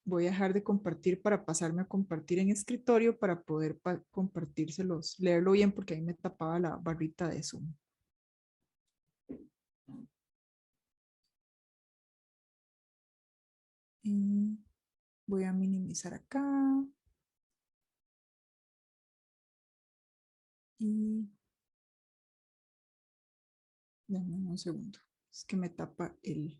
voy a dejar de compartir para pasarme a compartir en escritorio para poder compartírselos, leerlo bien porque ahí me tapaba la barrita de Zoom. Y voy a minimizar acá. Y dame un segundo. Es que me tapa el...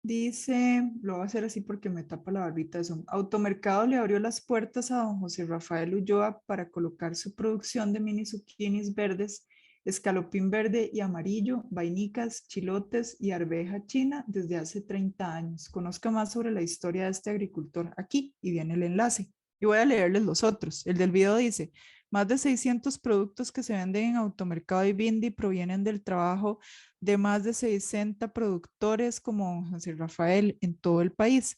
Dice, lo voy a hacer así porque me tapa la barbita de Zoom. Automercado le abrió las puertas a don José Rafael Ulloa para colocar su producción de mini zucchinis verdes, escalopín verde y amarillo, vainicas, chilotes y arveja china desde hace 30 años. Conozca más sobre la historia de este agricultor aquí y viene el enlace. Y voy a leerles los otros. El del video dice, más de 600 productos que se venden en Automercado y Bindi provienen del trabajo de más de 60 productores como José Rafael en todo el país.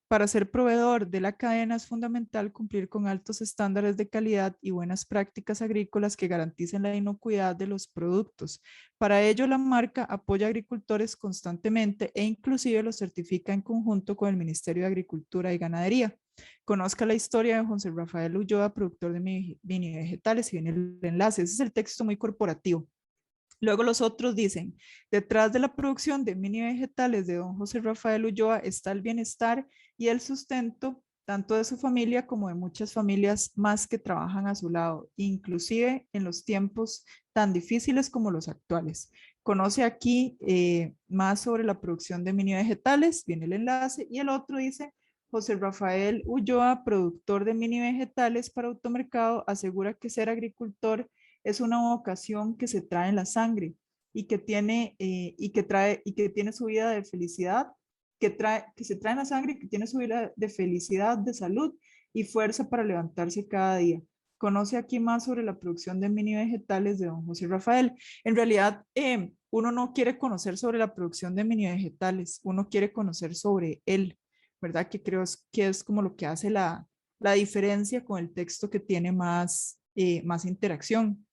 Para ser proveedor de la cadena es fundamental cumplir con altos estándares de calidad y buenas prácticas agrícolas que garanticen la inocuidad de los productos. Para ello, la marca apoya a agricultores constantemente e inclusive los certifica en conjunto con el Ministerio de Agricultura y Ganadería. Conozca la historia de José Rafael Ulloa, productor de mini vegetales, y viene el enlace. Ese es el texto muy corporativo. Luego los otros dicen, detrás de la producción de mini vegetales de don José Rafael Ulloa está el bienestar y el sustento tanto de su familia como de muchas familias más que trabajan a su lado, inclusive en los tiempos tan difíciles como los actuales. Conoce aquí más sobre la producción de mini vegetales, viene el enlace, y el otro dice, José Rafael Ulloa, productor de mini vegetales para automercado, asegura que ser agricultor es una vocación que se trae en la sangre y que tiene, y que tiene su vida de felicidad, que se trae en la sangre y que tiene su vida de felicidad, de salud y fuerza para levantarse cada día. Conoce aquí más sobre la producción de mini vegetales de don José Rafael. En realidad, uno no quiere conocer sobre la producción de mini vegetales, uno quiere conocer sobre él, ¿verdad? Que creo que es como lo que hace la diferencia con el texto que tiene más interacción.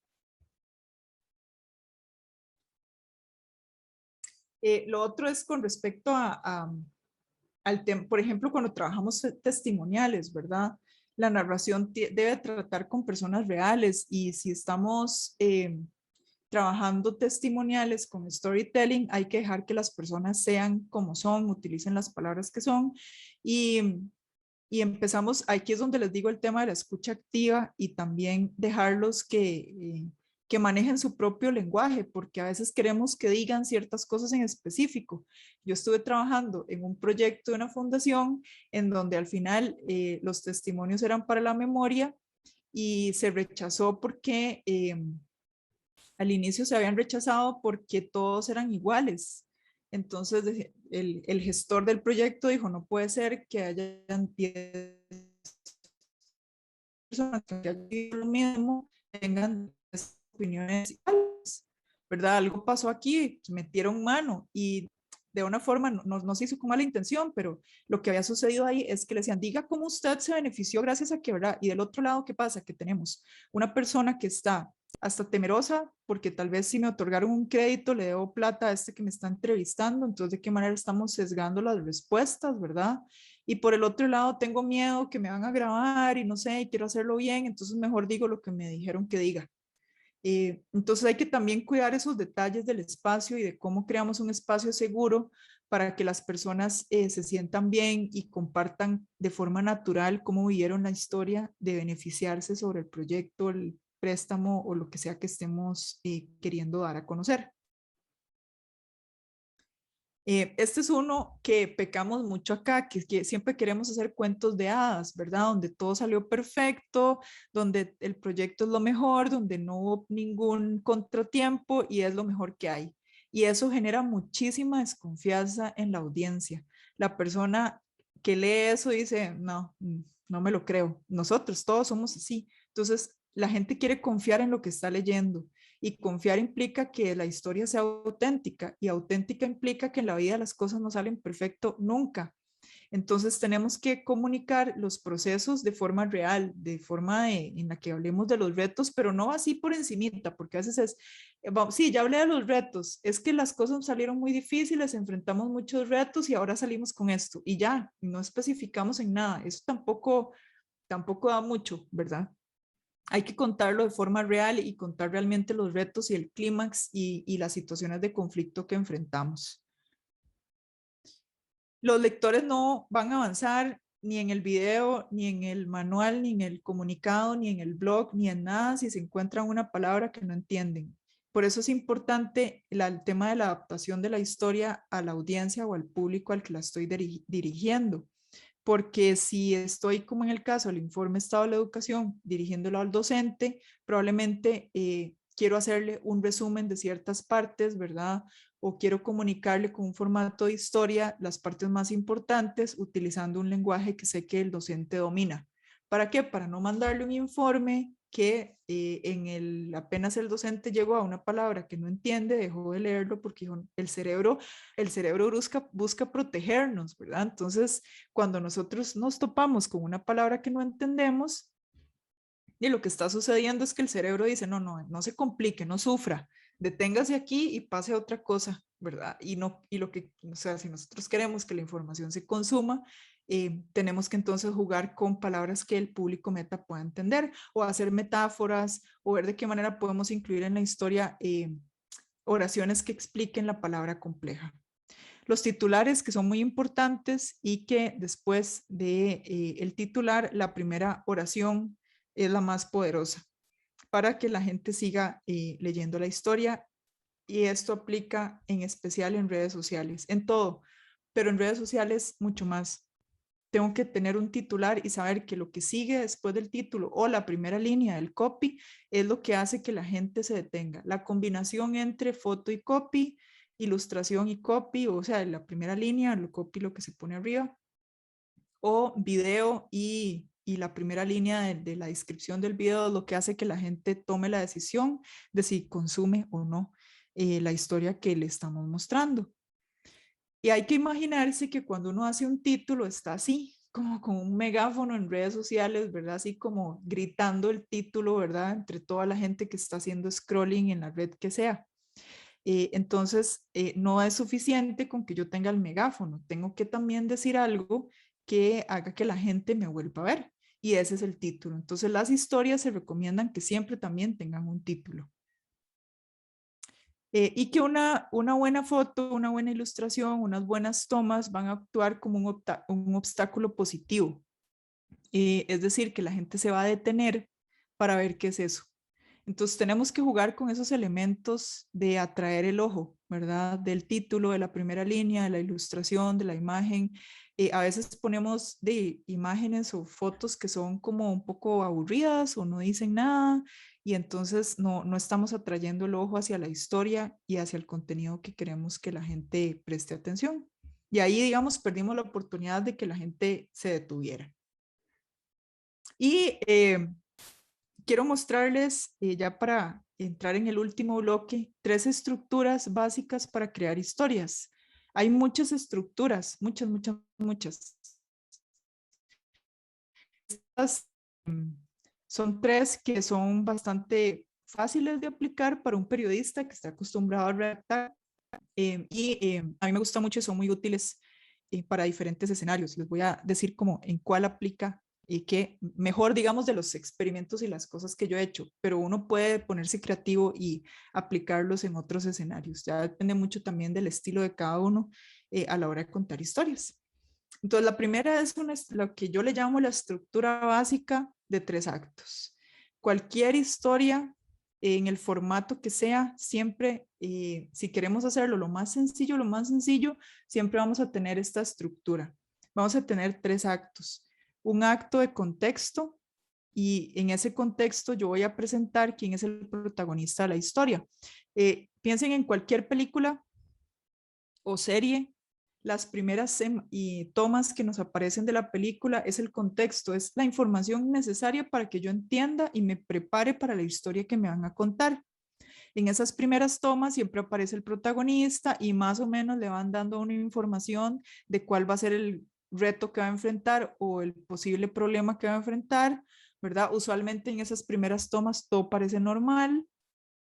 Lo otro es con respecto al tema, por ejemplo, cuando trabajamos testimoniales, ¿verdad? La narración debe tratar con personas reales y si estamos trabajando testimoniales con storytelling, hay que dejar que las personas sean como son, utilicen las palabras que son y, y empezamos, aquí es donde les digo el tema de la escucha activa y también dejarlos que manejen su propio lenguaje, porque a veces queremos que digan ciertas cosas en específico. Yo estuve trabajando en un proyecto de una fundación en donde al final los testimonios eran para la memoria y se rechazó porque al inicio se habían rechazado porque todos eran iguales. Entonces el gestor del proyecto dijo, no puede ser que hayan 10 personas que hayan lo mismo, tengan opiniones iguales, ¿verdad? Algo pasó aquí, metieron mano y de una forma no se hizo con mala intención, pero lo que había sucedido ahí es que le decían, diga cómo usted se benefició gracias a que, ¿verdad? Y del otro lado, ¿qué pasa? Que tenemos una persona que está hasta temerosa porque tal vez si me otorgaron un crédito le debo plata a este que me está entrevistando, entonces de qué manera estamos sesgando las respuestas, ¿verdad? Y por el otro lado tengo miedo que me van a grabar y no sé, y quiero hacerlo bien, entonces mejor digo lo que me dijeron que diga. Entonces hay que también cuidar esos detalles del espacio y de cómo creamos un espacio seguro para que las personas se sientan bien y compartan de forma natural cómo vivieron la historia de beneficiarse sobre el proyecto, el préstamo o lo que sea que estemos queriendo dar a conocer. Este es uno que pecamos mucho acá, que siempre queremos hacer cuentos de hadas, ¿verdad? Donde todo salió perfecto, donde el proyecto es lo mejor, donde no hubo ningún contratiempo y es lo mejor que hay. Y eso genera muchísima desconfianza en la audiencia. La persona que lee eso dice, no, no me lo creo. Nosotros todos somos así. Entonces, la gente quiere confiar en lo que está leyendo. Y confiar implica que la historia sea auténtica y auténtica implica que en la vida las cosas no salen perfecto nunca. Entonces tenemos que comunicar los procesos de forma real, de forma en la que hablemos de los retos, pero no así por encimita, porque a veces es, sí, ya hablé de los retos, es que las cosas salieron muy difíciles, enfrentamos muchos retos y ahora salimos con esto y ya, no especificamos en nada. Eso tampoco da mucho, ¿verdad? Hay que contarlo de forma real y contar realmente los retos y el clímax y las situaciones de conflicto que enfrentamos. Los lectores no van a avanzar ni en el video, ni en el manual, ni en el comunicado, ni en el blog, ni en nada si se encuentran una palabra que no entienden. Por eso es importante el tema de la adaptación de la historia a la audiencia o al público al que la estoy dirigiendo. Porque si estoy, como en el caso del informe Estado de la Educación, dirigiéndolo al docente, probablemente quiero hacerle un resumen de ciertas partes, ¿verdad? O quiero comunicarle con un formato de historia las partes más importantes utilizando un lenguaje que sé que el docente domina. ¿Para qué? Para no mandarle un informe que apenas el docente llegó a una palabra que no entiende, dejó de leerlo porque el cerebro busca protegernos, ¿verdad? Entonces, cuando nosotros nos topamos con una palabra que no entendemos, y lo que está sucediendo es que el cerebro dice, no se complique, no sufra, deténgase aquí y pase a otra cosa, ¿verdad? O sea, si nosotros queremos que la información se consuma, tenemos que entonces jugar con palabras que el público meta pueda entender, o hacer metáforas, o ver de qué manera podemos incluir en la historia oraciones que expliquen la palabra compleja. Los titulares, que son muy importantes y que después de el titular, la primera oración es la más poderosa para que la gente siga leyendo la historia, y esto aplica en especial en redes sociales, en todo, pero en redes sociales mucho más. Tengo que tener un titular y saber que lo que sigue después del título o la primera línea del copy es lo que hace que la gente se detenga. La combinación entre foto y copy, ilustración y copy, o sea, la primera línea, el copy, lo que se pone arriba, o video y la primera línea de la descripción del video es lo que hace que la gente tome la decisión de si consume o no la historia que le estamos mostrando. Y hay que imaginarse que cuando uno hace un título está así, como con un megáfono en redes sociales, ¿verdad? Así como gritando el título, ¿verdad? Entre toda la gente que está haciendo scrolling en la red que sea. Entonces, no es suficiente con que yo tenga el megáfono, tengo que también decir algo que haga que la gente me vuelva a ver. Y ese es el título. Entonces, las historias se recomiendan que siempre también tengan un título. Y que una buena foto, una buena ilustración, unas buenas tomas van a actuar como un obstáculo positivo. Es decir, que la gente se va a detener para ver qué es eso. Entonces tenemos que jugar con esos elementos de atraer el ojo, ¿verdad? Del título, de la primera línea, de la ilustración, de la imagen. A veces ponemos de imágenes o fotos que son como un poco aburridas o no dicen nada, y entonces no estamos atrayendo el ojo hacia la historia y hacia el contenido que queremos que la gente preste atención. Y ahí, digamos, perdimos la oportunidad de que la gente se detuviera. Y quiero mostrarles, ya para entrar en el último bloque, 3 estructuras básicas para crear historias. Hay muchas estructuras, muchas. Estas son 3 que son bastante fáciles de aplicar para un periodista que está acostumbrado a redactar, a mí me gusta mucho y son muy útiles para diferentes escenarios. Les voy a decir como en cuál aplica y qué mejor, digamos, de los experimentos y las cosas que yo he hecho, pero uno puede ponerse creativo y aplicarlos en otros escenarios. Ya depende mucho también del estilo de cada uno a la hora de contar historias. Entonces, la primera es lo que yo le llamo la estructura básica de 3 actos. Cualquier historia en el formato que sea, siempre, si queremos hacerlo lo más sencillo, siempre vamos a tener esta estructura. Vamos a tener 3 actos. Un acto de contexto, y en ese contexto yo voy a presentar quién es el protagonista de la historia. Piensen en cualquier película o serie, las primeras tomas que nos aparecen de la película es el contexto, es la información necesaria para que yo entienda y me prepare para la historia que me van a contar. En esas primeras tomas siempre aparece el protagonista y más o menos le van dando una información de cuál va a ser reto que va a enfrentar o el posible problema que va a enfrentar, ¿verdad? Usualmente en esas primeras tomas todo parece normal,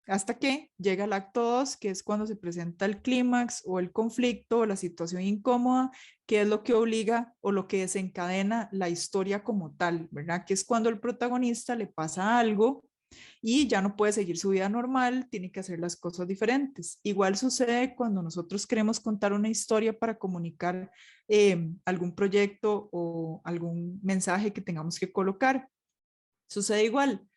hasta que llega el acto 2, que es cuando se presenta el clímax o el conflicto o la situación incómoda, que es lo que obliga o lo que desencadena la historia como tal, ¿verdad? Que es cuando el protagonista le pasa algo y ya no puede seguir su vida normal, tiene que hacer las cosas diferentes. Igual sucede cuando nosotros queremos contar una historia para comunicar algún proyecto o algún mensaje que tengamos que colocar. Sucede igual.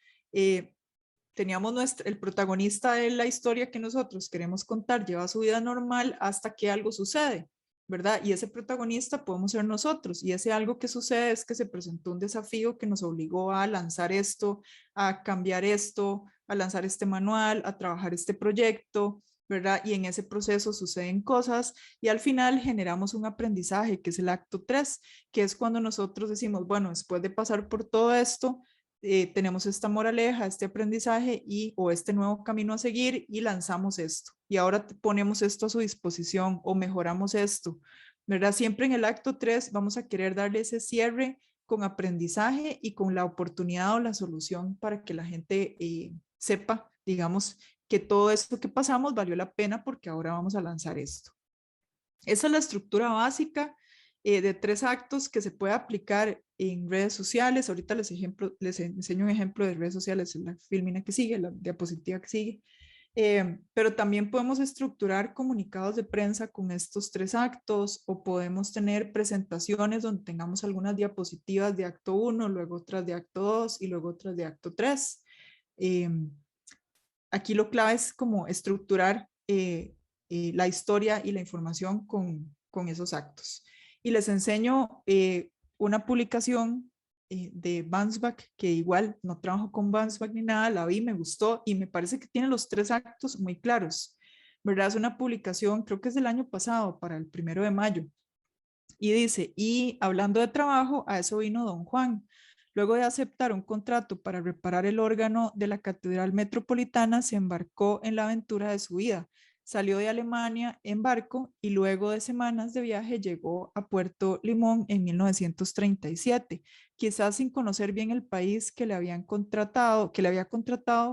Teníamos el protagonista de la historia que nosotros queremos contar, lleva su vida normal hasta que algo sucede, ¿verdad? Y ese protagonista podemos ser nosotros, y ese algo que sucede es que se presentó un desafío que nos obligó a lanzar esto, a cambiar esto, a lanzar este manual, a trabajar este proyecto, ¿verdad? Y en ese proceso suceden cosas y al final generamos un aprendizaje, que es el acto 3, que es cuando nosotros decimos, bueno, después de pasar por todo esto, tenemos esta moraleja, este aprendizaje y o este nuevo camino a seguir y lanzamos esto. Y ahora ponemos esto a su disposición o mejoramos esto, ¿verdad? Siempre en el acto 3 vamos a querer darle ese cierre con aprendizaje y con la oportunidad o la solución para que la gente sepa, digamos, que todo esto que pasamos valió la pena porque ahora vamos a lanzar esto. Esa es la estructura básica de 3 actos que se puede aplicar en redes sociales. Ahorita les enseño un ejemplo de redes sociales en la filmina que sigue, la diapositiva que sigue. Pero también podemos estructurar comunicados de prensa con estos 3 actos o podemos tener presentaciones donde tengamos algunas diapositivas de acto 1, luego otras de acto 2 y luego otras de acto 3. Aquí lo clave es como estructurar la historia y la información con esos actos. Y les enseño una publicación de Bansback, que igual no trabajo con Bansback ni nada, la vi, me gustó y me parece que tiene los 3 actos muy claros, ¿verdad? Es una publicación, creo que es del año pasado, para el 1 de mayo. Y dice, y hablando de trabajo, a eso vino don Juan. Luego de aceptar un contrato para reparar el órgano de la Catedral Metropolitana, se embarcó en la aventura de su vida. Salió de Alemania en barco y luego de semanas de viaje llegó a Puerto Limón en 1937, quizás sin conocer bien el país que le había contratado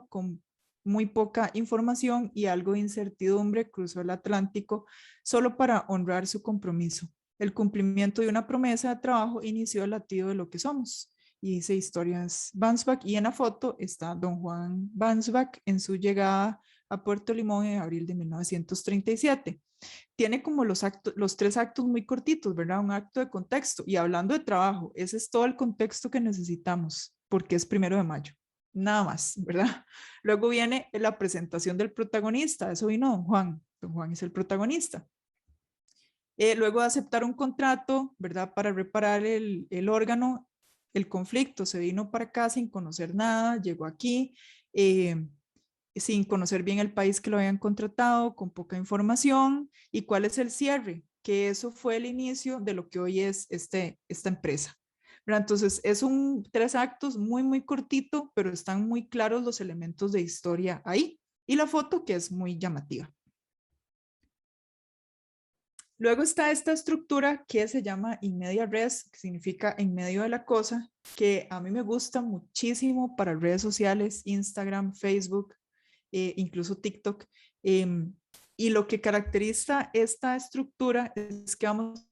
con muy poca información y algo de incertidumbre, cruzó el Atlántico solo para honrar su compromiso. El cumplimiento de una promesa de trabajo inició el latido de lo que somos. Y dice Historias Bansback. Y en la foto está don Juan Bansback en su llegada a Puerto Limón en abril de 1937. Tiene como los 3 actos muy cortitos, ¿verdad? Un acto de contexto. Y hablando de trabajo, ese es todo el contexto que necesitamos, porque es 1 de mayo. Nada más, ¿verdad? Luego viene la presentación del protagonista. Eso vino don Juan. Don Juan es el protagonista. Luego de aceptar un contrato, ¿verdad? Para reparar el órgano, el conflicto, se vino para acá sin conocer nada, llegó aquí, sin conocer bien el país que lo habían contratado, con poca información. ¿Y cuál es el cierre? Que eso fue el inicio de lo que hoy es esta empresa. ¿Verdad? Entonces, es 3 actos muy, muy cortito, pero están muy claros los elementos de historia ahí. Y la foto que es muy llamativa. Luego está esta estructura que se llama in media res, que significa en medio de la cosa, que a mí me gusta muchísimo para redes sociales, Instagram, Facebook, incluso TikTok. Y lo que caracteriza esta estructura es que vamos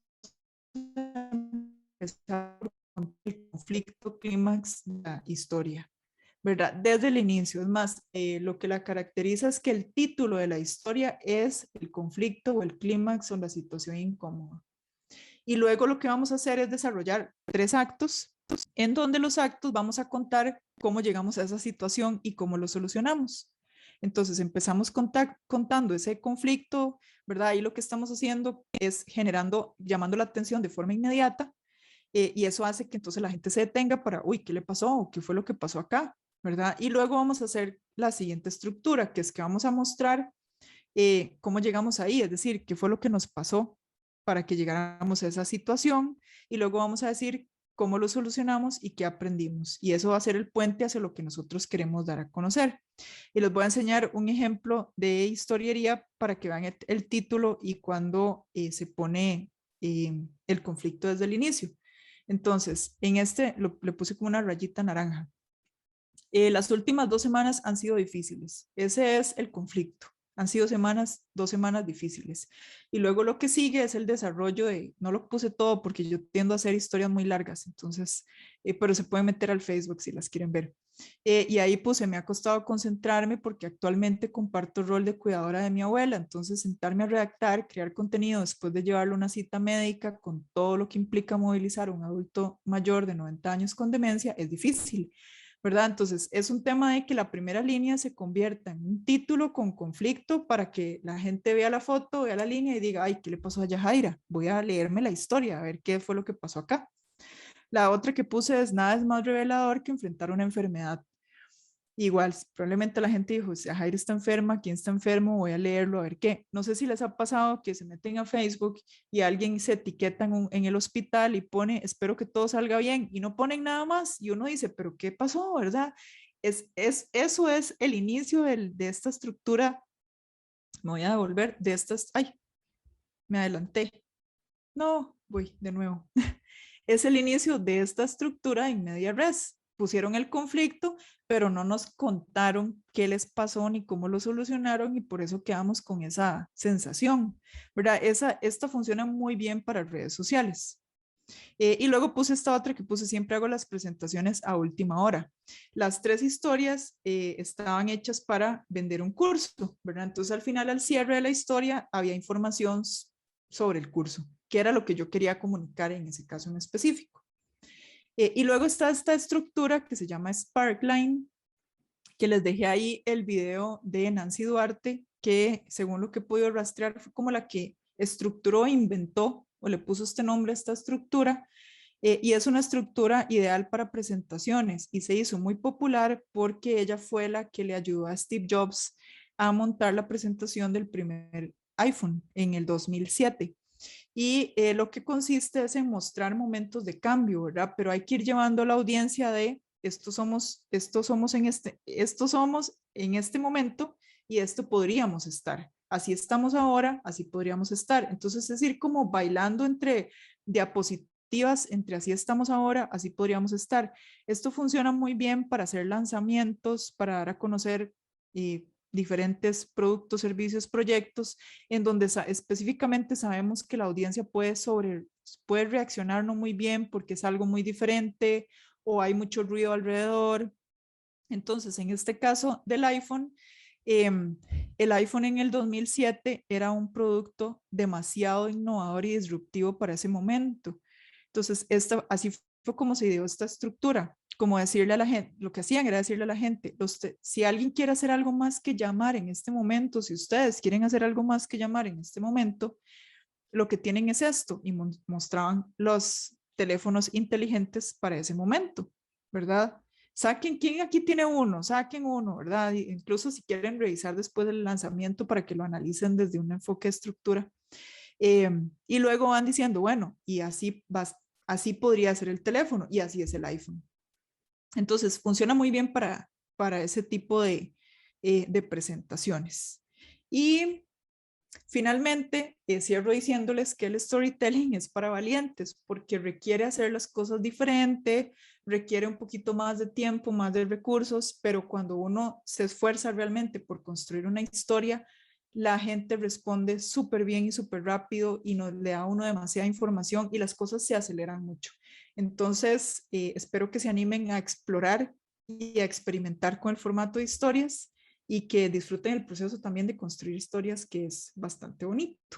a empezar con el conflicto clímax de la historia, ¿verdad? Desde el inicio. Es más, lo que la caracteriza es que el título de la historia es el conflicto o el clímax o la situación incómoda. Y luego lo que vamos a hacer es desarrollar 3 actos, en donde los actos vamos a contar cómo llegamos a esa situación y cómo lo solucionamos. Entonces empezamos contando ese conflicto, ¿verdad? Y lo que estamos haciendo es llamando la atención de forma inmediata, y eso hace que entonces la gente se detenga para, uy, ¿qué le pasó? ¿Qué fue lo que pasó acá? ¿Verdad? Y luego vamos a hacer la siguiente estructura, que es que vamos a mostrar cómo llegamos ahí, es decir, qué fue lo que nos pasó para que llegáramos a esa situación, y luego vamos a decir cómo lo solucionamos y qué aprendimos. Y eso va a ser el puente hacia lo que nosotros queremos dar a conocer. Y les voy a enseñar un ejemplo de historiería para que vean el título y cuando se pone el conflicto desde el inicio. Entonces, en este le puse como una rayita naranja. Las últimas 2 semanas han sido difíciles. Ese es el conflicto. Han sido 2 semanas difíciles. Y luego lo que sigue es el desarrollo de, no lo puse todo porque yo tiendo a hacer historias muy largas, entonces, pero se pueden meter al Facebook si las quieren ver. Y ahí puse, me ha costado concentrarme porque actualmente comparto el rol de cuidadora de mi abuela, entonces sentarme a redactar, crear contenido después de llevarlo a una cita médica con todo lo que implica movilizar a un adulto mayor de 90 años con demencia es difícil. ¿Verdad? Entonces, es un tema de que la primera línea se convierta en un título con conflicto para que la gente vea la foto, vea la línea y diga, ay, ¿qué le pasó a Yajaira? Voy a leerme la historia, a ver qué fue lo que pasó acá. La otra que puse es, nada es más revelador que enfrentar una enfermedad. Igual, probablemente la gente dijo, Jair está enferma, ¿quién está enfermo? Voy a leerlo, a ver qué. No sé si les ha pasado que se meten a Facebook y alguien se etiqueta en el hospital y pone, espero que todo salga bien, y no ponen nada más. Y uno dice, ¿pero qué pasó, verdad? Eso es el inicio de esta estructura. Me voy a devolver de estas. Ay, me adelanté. No, voy de nuevo. Es el inicio de esta estructura en media res. Pusieron el conflicto, pero no nos contaron qué les pasó ni cómo lo solucionaron y por eso quedamos con esa sensación, ¿verdad? Esta funciona muy bien para redes sociales. Y luego puse esta otra que puse, siempre hago las presentaciones a última hora. Las 3 historias estaban hechas para vender un curso, ¿verdad? Entonces al final, al cierre de la historia, había información sobre el curso, que era lo que yo quería comunicar en ese caso en específico. Y luego está esta estructura que se llama Sparkline, que les dejé ahí el video de Nancy Duarte, que según lo que he podido rastrear fue como la que estructuró e inventó o le puso este nombre a esta estructura, y es una estructura ideal para presentaciones y se hizo muy popular porque ella fue la que le ayudó a Steve Jobs a montar la presentación del primer iPhone en el 2007. Y lo que consiste es en mostrar momentos de cambio, ¿verdad? Pero hay que ir llevando a la audiencia de estos somos en este momento y esto podríamos estar. Así estamos ahora, así podríamos estar. Entonces es ir como bailando entre diapositivas, entre así estamos ahora, así podríamos estar. Esto funciona muy bien para hacer lanzamientos, para dar a conocer diferentes productos, servicios, proyectos, en donde específicamente sabemos que la audiencia puede reaccionar no muy bien porque es algo muy diferente o hay mucho ruido alrededor. Entonces, en este caso del iPhone, el iPhone en el 2007 era un producto demasiado innovador y disruptivo para ese momento. Entonces, así fue como se dio esta estructura, como decirle a la gente, lo que hacían era decirle a la gente, si alguien quiere hacer algo más que llamar en este momento, si ustedes quieren hacer algo más que llamar en este momento, lo que tienen es esto, y mostraban los teléfonos inteligentes para ese momento, ¿verdad? Saquen, ¿quién aquí tiene uno? Saquen uno, ¿verdad? Incluso si quieren revisar después del lanzamiento para que lo analicen desde un enfoque de estructura. Y luego van diciendo, bueno, y así podría ser el teléfono y así es el iPhone. Entonces, funciona muy bien para ese tipo de presentaciones. Y finalmente, cierro diciéndoles que el storytelling es para valientes porque requiere hacer las cosas diferente, requiere un poquito más de tiempo, más de recursos, pero cuando uno se esfuerza realmente por construir una historia, la gente responde súper bien y súper rápido y no le da a uno demasiada información y las cosas se aceleran mucho. Entonces, espero que se animen a explorar y a experimentar con el formato de historias y que disfruten el proceso también de construir historias, que es bastante bonito.